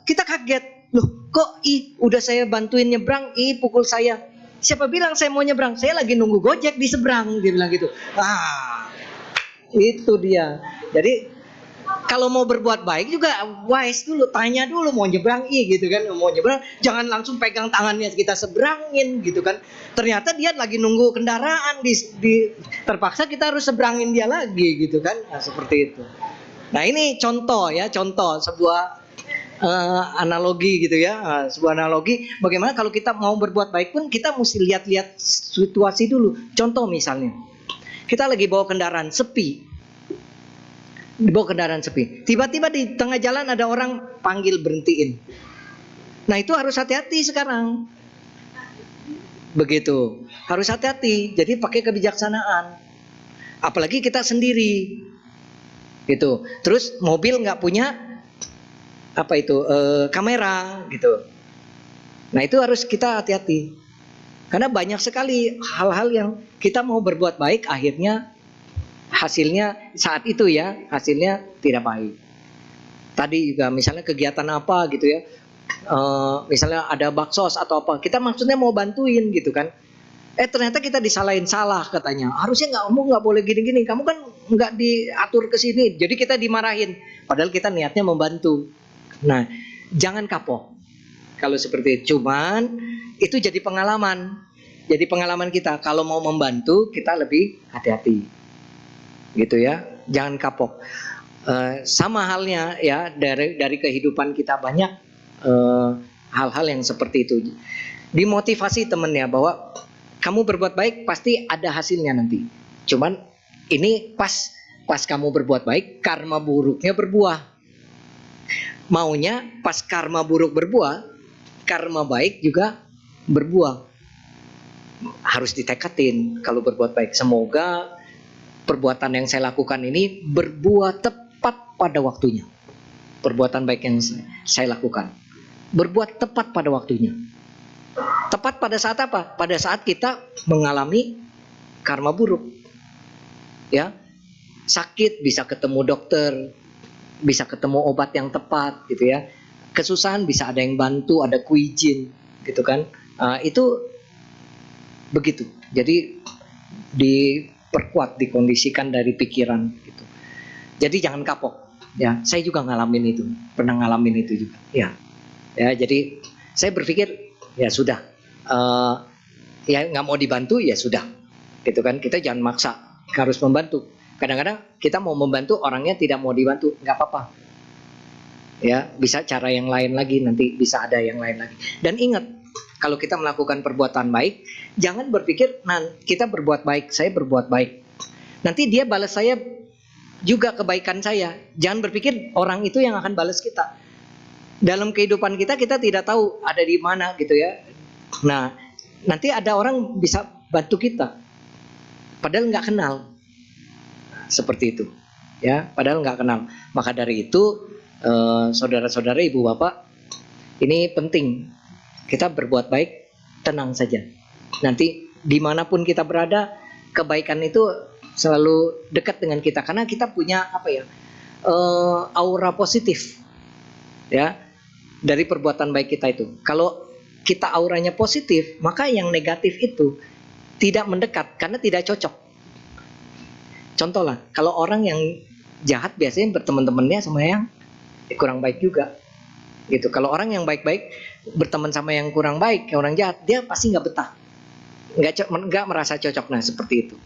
Kita kaget, loh kok udah saya bantuin nyebrang, pukul saya. Siapa bilang saya mau nyebrang? Saya lagi nunggu Gojek di seberang, dia bilang gitu. Itu dia. Jadi kalau mau berbuat baik juga wise dulu, tanya dulu mau nyebrang gitu kan, mau nyebrang jangan langsung pegang tangannya kita seberangin gitu kan. Ternyata dia lagi nunggu kendaraan terpaksa kita harus seberangin dia lagi gitu kan. Nah, seperti itu. Nah, ini contoh sebuah analogi gitu ya, sebuah analogi bagaimana kalau kita mau berbuat baik pun kita mesti lihat-lihat situasi dulu. Contoh misalnya, kita lagi bawa kendaraan sepi, tiba-tiba di tengah jalan ada orang panggil berhentiin. Nah, itu harus hati-hati sekarang. Begitu, harus hati-hati. Jadi pakai kebijaksanaan. Apalagi kita sendiri, gitu. Terus mobil nggak punya kamera gitu. Nah, itu harus kita hati-hati. Karena banyak sekali hal-hal yang kita mau berbuat baik, akhirnya hasilnya saat itu ya, hasilnya tidak baik. Tadi juga misalnya kegiatan apa gitu ya, misalnya ada baksos atau apa, kita maksudnya mau bantuin gitu kan. Ternyata kita disalahin, salah katanya. Harusnya kamu nggak boleh gini-gini, kamu kan nggak diatur ke sini. Jadi kita dimarahin, padahal kita niatnya membantu. Nah, jangan kapok kalau seperti itu. Cuman itu jadi pengalaman. Jadi pengalaman kita kalau mau membantu kita lebih hati-hati, gitu ya. Jangan kapok. Sama halnya ya dari kehidupan kita banyak hal-hal yang seperti itu. Dimotivasi temennya bahwa kamu berbuat baik pasti ada hasilnya nanti. Cuman ini pas kamu berbuat baik, karma buruknya berbuah. Maunya pas karma buruk berbuah, karma baik juga berbuah. Harus ditekatin kalau berbuat baik. Semoga perbuatan yang saya lakukan ini berbuah tepat pada waktunya. Perbuatan baik yang saya lakukan berbuat tepat pada waktunya. Tepat pada saat apa? Pada saat kita mengalami karma buruk. Ya. Sakit bisa ketemu dokter, bisa ketemu obat yang tepat gitu ya. Kesusahan bisa ada yang bantu, ada kuijin gitu kan. Itu begitu. Jadi diperkuat, dikondisikan dari pikiran gitu. Jadi jangan kapok ya. Saya juga ngalamin itu, pernah ngalamin itu juga ya. Ya, jadi saya berpikir ya sudah, ya nggak mau dibantu ya sudah gitu kan. Kita jangan maksa harus membantu. Kadang-kadang kita mau membantu, orangnya tidak mau dibantu, nggak apa-apa. Ya, bisa cara yang lain lagi, nanti bisa ada yang lain lagi. Dan ingat, kalau kita melakukan perbuatan baik, jangan berpikir, nah kita berbuat baik, saya berbuat baik, nanti dia balas saya juga kebaikan saya. Jangan berpikir orang itu yang akan balas kita. Dalam kehidupan kita tidak tahu ada di mana gitu ya. Nah, nanti ada orang bisa bantu kita, padahal nggak kenal, seperti itu, ya. Padahal nggak kenal. Maka dari itu, saudara-saudara, ibu bapak, ini penting. Kita berbuat baik, tenang saja. Nanti dimanapun kita berada, kebaikan itu selalu dekat dengan kita, karena kita punya aura positif, ya, dari perbuatan baik kita itu. Kalau kita auranya positif, maka yang negatif itu tidak mendekat karena tidak cocok. Contoh lah, kalau orang yang jahat biasanya berteman-temannya sama yang kurang baik juga, gitu. Kalau orang yang baik-baik berteman sama yang kurang baik, yang orang jahat, dia pasti nggak betah, nggak merasa cocok. Nah, seperti itu.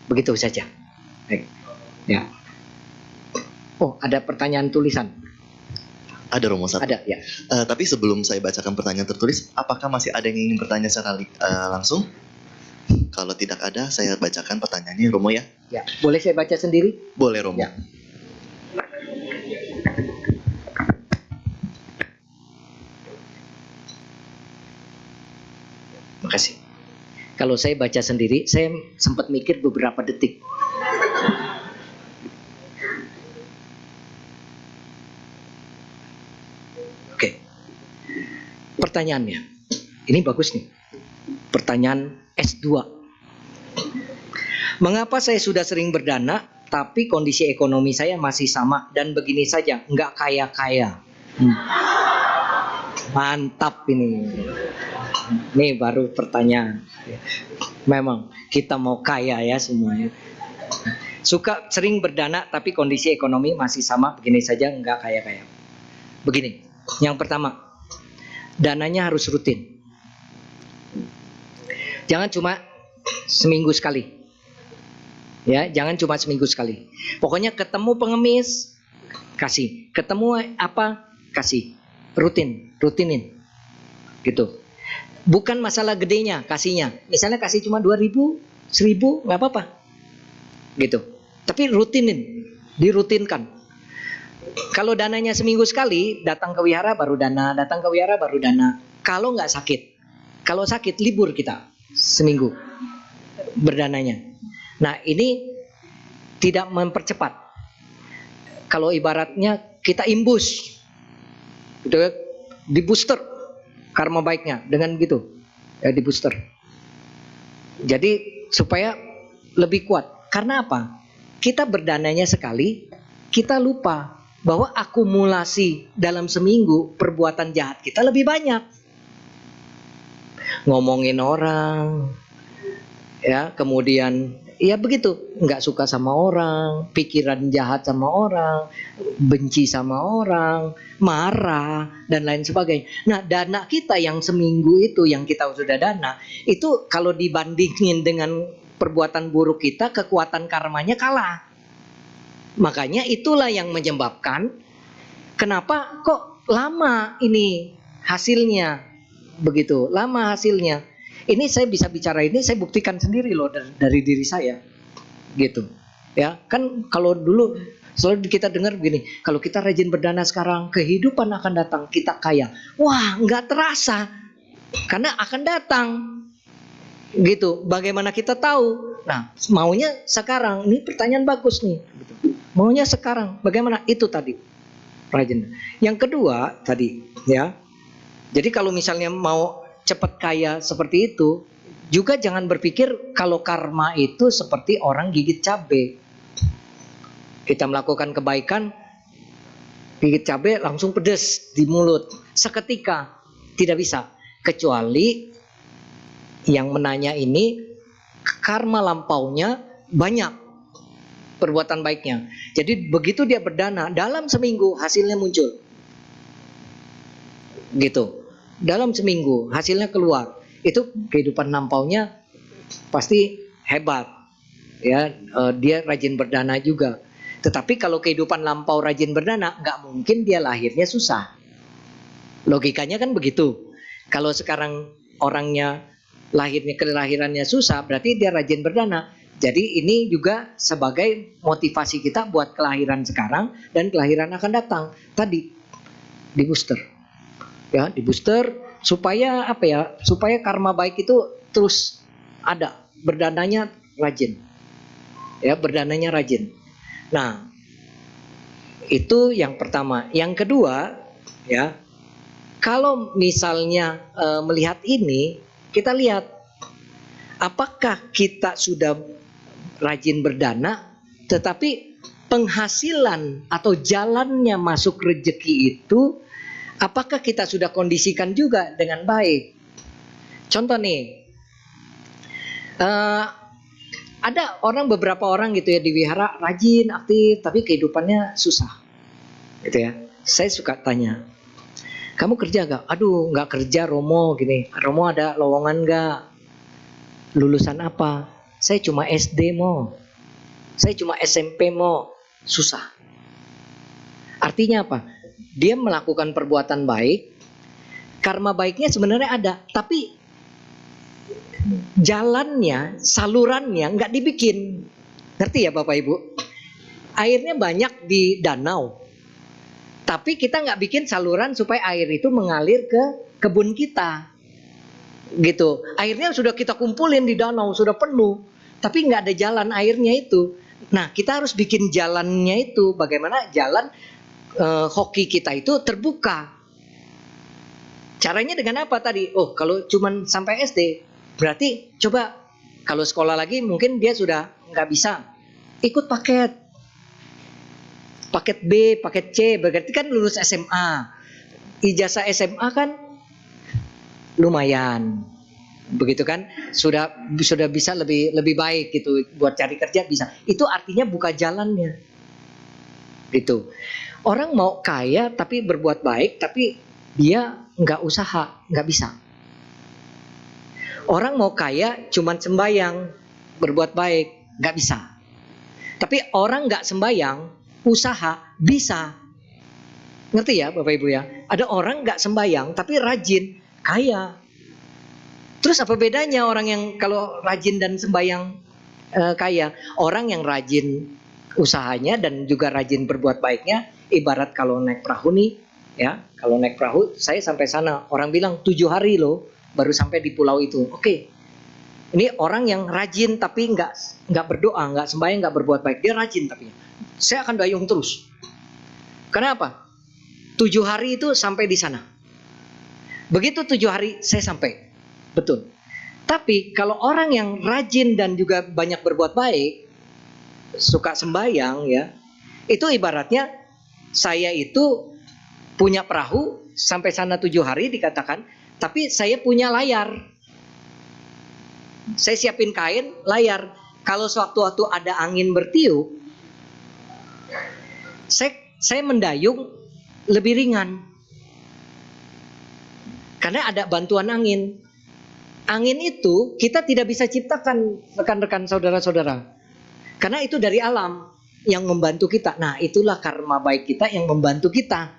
Begitu saja. Baik. Ya. Oh, ada pertanyaan tulisan. Ada Romo satu. Ada, ya. Tapi sebelum saya bacakan pertanyaan tertulis, apakah masih ada yang ingin bertanya secara langsung? Kalau tidak ada, saya bacakan pertanyaannya, Romo ya. Ya, boleh saya baca sendiri? Boleh, Romo. Ya. Makasih. Kalau saya baca sendiri, saya sempat mikir beberapa detik. Oke. Pertanyaannya, ini bagus nih. Pertanyaan S2. Mengapa saya sudah sering berdana, tapi kondisi ekonomi saya masih sama dan begini saja, nggak kaya-kaya? Mantap ini. Ini baru pertanyaan. Memang kita mau kaya ya semuanya. Suka sering berdana tapi kondisi ekonomi masih sama, begini saja, nggak kaya-kaya. Begini, yang pertama, dananya harus rutin. Jangan cuma seminggu sekali. Ya, jangan cuma seminggu sekali. Pokoknya ketemu pengemis, kasih. Ketemu apa, kasih. Rutinin. Gitu. Bukan masalah gedenya kasihnya. Misalnya kasih cuma 2.000, 1.000, nggak apa-apa. Gitu. Tapi dirutinkan. Kalau dananya seminggu sekali, datang ke wihara baru dana, Kalau nggak sakit. Kalau sakit libur kita seminggu berdananya. Nah, ini tidak mempercepat. Kalau ibaratnya kita imbus, gitu ya, di booster karma baiknya dengan gitu, ya, di booster. Jadi supaya lebih kuat. Karena apa? Kita berdananya sekali, kita lupa bahwa akumulasi dalam seminggu perbuatan jahat kita lebih banyak. Ngomongin orang, ya, kemudian ya begitu, nggak suka sama orang, pikiran jahat sama orang, benci sama orang, marah dan lain sebagainya. Nah, dana kita yang seminggu itu, yang kita sudah dana, itu kalau dibandingin dengan perbuatan buruk kita, kekuatan karmanya kalah. Makanya itulah yang menyebabkan kenapa kok lama ini hasilnya, begitu lama hasilnya. Ini saya bisa bicara, ini saya buktikan sendiri loh dari diri saya, gitu. Ya kan, kalau dulu selalu kita dengar begini, kalau kita rajin berdana sekarang, kehidupan akan datang, kita kaya. Wah, nggak terasa, karena akan datang, gitu. Bagaimana kita tahu? Nah, maunya sekarang. Ini pertanyaan bagus nih. Maunya sekarang. Bagaimana? Itu tadi, rajin. Yang kedua tadi, ya. Jadi kalau misalnya mau cepat kaya seperti itu, juga jangan berpikir kalau karma itu seperti orang gigit cabai. Kita melakukan kebaikan, gigit cabai langsung pedes di mulut seketika. Tidak bisa. Kecuali yang menanya ini karma lampaunya banyak, perbuatan baiknya. Jadi begitu dia berdana, dalam seminggu hasilnya muncul, gitu. Dalam seminggu hasilnya keluar, itu kehidupan lampaunya pasti hebat, ya. Dia rajin berdana juga. Tetapi kalau kehidupan lampau rajin berdana, nggak mungkin dia lahirnya susah. Logikanya kan begitu. Kalau sekarang orangnya kelahirannya susah, berarti dia rajin berdana. Jadi ini juga sebagai motivasi kita buat kelahiran sekarang dan kelahiran akan datang. Tadi di booster. Ya, di booster supaya apa ya? Supaya karma baik itu terus ada, berdananya rajin. Ya, berdananya rajin. Nah, itu yang pertama. Yang kedua, ya, kalau misalnya melihat ini, kita lihat apakah kita sudah rajin berdana, tetapi penghasilan atau jalannya masuk rezeki itu, apakah kita sudah kondisikan juga dengan baik? Contoh nih, ada beberapa orang gitu ya di wihara rajin, aktif, tapi kehidupannya susah, gitu ya. Saya suka tanya, kamu kerja gak? Aduh, nggak kerja Romo, gini. Romo ada lowongan gak? Lulusan apa? Saya cuma SD mo. Saya cuma SMP mo. Susah. Artinya apa? Dia melakukan perbuatan baik, karma baiknya sebenarnya ada, tapi jalannya, salurannya nggak dibikin. Ngerti ya Bapak Ibu? Airnya banyak di danau, tapi kita nggak bikin saluran supaya air itu mengalir ke kebun kita. Gitu. Airnya sudah kita kumpulin di danau, sudah penuh, tapi nggak ada jalan airnya itu. Nah, kita harus bikin jalannya itu. Bagaimana jalan hoki kita itu terbuka. Caranya dengan apa tadi? Oh, kalau cuman sampai SD, berarti coba kalau sekolah lagi mungkin dia sudah nggak bisa. Ikut paket B, paket C, berarti kan lulus SMA. Ijazah SMA kan lumayan. Begitu kan? Sudah bisa lebih baik gitu buat cari kerja bisa. Itu artinya buka jalannya. Gitu. Orang mau kaya tapi berbuat baik, tapi dia nggak usaha, nggak bisa. Orang mau kaya cuman sembayang, berbuat baik, nggak bisa. Tapi orang nggak sembayang, usaha bisa. Ngerti ya Bapak Ibu ya? Ada orang nggak sembayang tapi rajin, kaya. Terus apa bedanya orang yang kalau rajin dan sembayang kaya? Orang yang rajin usahanya dan juga rajin berbuat baiknya, ibarat kalau naik perahu nih, ya, kalau naik perahu, saya sampai sana, orang bilang 7 hari loh baru sampai di pulau itu. Oke. Ini orang yang rajin tapi nggak berdoa, nggak sembahyang, nggak berbuat baik. Dia rajin tapi saya akan dayung terus. Kenapa? 7 hari itu sampai di sana. Begitu 7 hari saya sampai. Betul. Tapi kalau orang yang rajin dan juga banyak berbuat baik, suka sembahyang ya, itu ibaratnya saya itu punya perahu sampai sana 7 hari dikatakan, tapi saya punya layar. Saya siapin kain, layar. Kalau sewaktu-waktu ada angin bertiup, saya mendayung lebih ringan. Karena ada bantuan angin. Angin itu kita tidak bisa ciptakan, rekan-rekan saudara-saudara. Karena itu dari alam yang membantu kita. Nah, itulah karma baik kita yang membantu kita.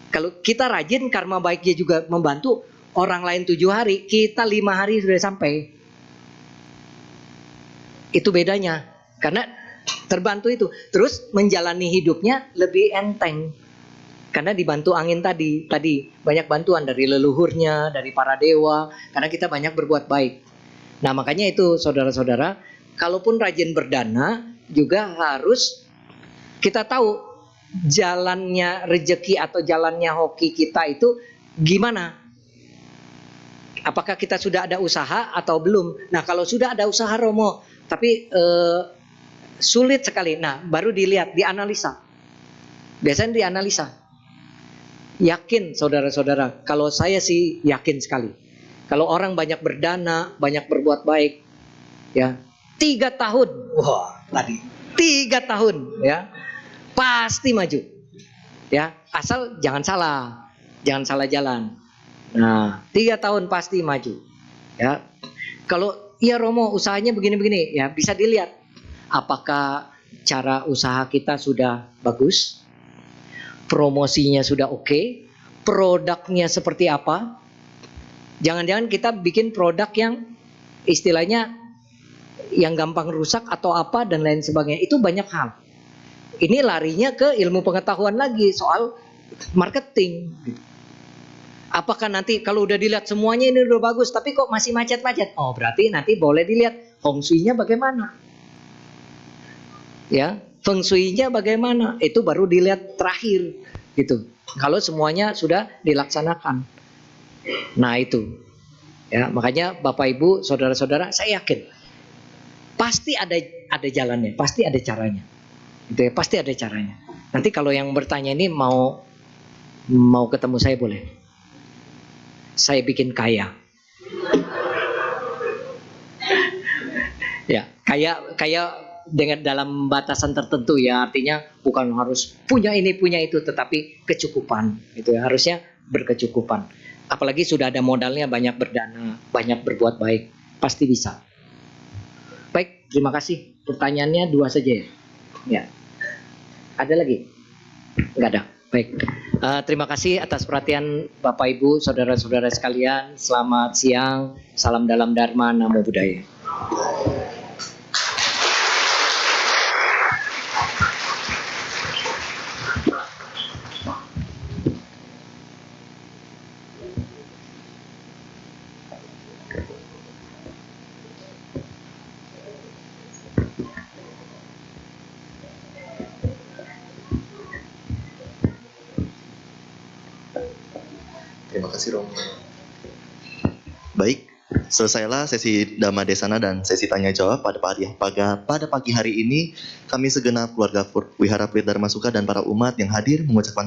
Kalau kita rajin, karma baiknya juga membantu. Orang lain 7 hari, kita 5 hari sudah sampai. Itu bedanya. Karena terbantu itu. Terus menjalani hidupnya lebih enteng. Karena dibantu angin tadi banyak bantuan dari leluhurnya, dari para dewa. Karena kita banyak berbuat baik. Nah, makanya itu saudara-saudara, kalaupun rajin berdana, juga harus kita tahu jalannya rezeki atau jalannya hoki kita itu gimana. Apakah kita sudah ada usaha atau belum? Nah, kalau sudah ada usaha Romo, tapi sulit sekali. Nah, baru dilihat, dianalisa. Biasanya dianalisa. Yakin saudara-saudara, kalau saya sih yakin sekali. Kalau orang banyak berdana, banyak berbuat baik, ya 3 tahun, wah tadi 3 tahun, ya pasti maju, ya asal jangan salah jalan. Nah 3 tahun pasti maju, ya. Kalau ya Romo usahanya begini-begini, ya bisa dilihat apakah cara usaha kita sudah bagus. Promosinya sudah oke, produknya seperti apa, Jangan-jangan kita bikin produk yang istilahnya yang gampang rusak atau apa dan lain sebagainya. Itu banyak hal. Ini larinya ke ilmu pengetahuan lagi soal marketing. Apakah nanti kalau udah dilihat semuanya ini udah bagus tapi kok masih macet-macet? Oh, berarti nanti boleh dilihat feng shui-nya bagaimana. Ya, feng shui-nya bagaimana? Itu baru dilihat terakhir gitu. Kalau semuanya sudah dilaksanakan. Nah, itu. Ya, makanya Bapak Ibu, saudara-saudara, saya yakin pasti ada jalannya, pasti ada caranya. Itu ya, pasti ada caranya. Nanti kalau yang bertanya ini mau ketemu saya boleh. Saya bikin kaya. Ya, kaya dengan dalam batasan tertentu ya, artinya bukan harus punya ini punya itu, tetapi kecukupan itu ya, harusnya berkecukupan. Apalagi sudah ada modalnya, banyak berdana, banyak berbuat baik, pasti bisa. Baik, terima kasih. Pertanyaannya 2 saja ya. Ya. Ada lagi? Enggak ada. Baik. Terima kasih atas perhatian Bapak Ibu, saudara-saudara sekalian. Selamat siang. Salam dalam Dharma, Namo Buddhaya. Terima kasih Romo. Baik, selesailah sesi Dhamma Desana dan sesi tanya jawab pada pagi hari ini. Kami segenap keluarga Wihara Prit Dharma Suka dan para umat yang hadir mengucapkan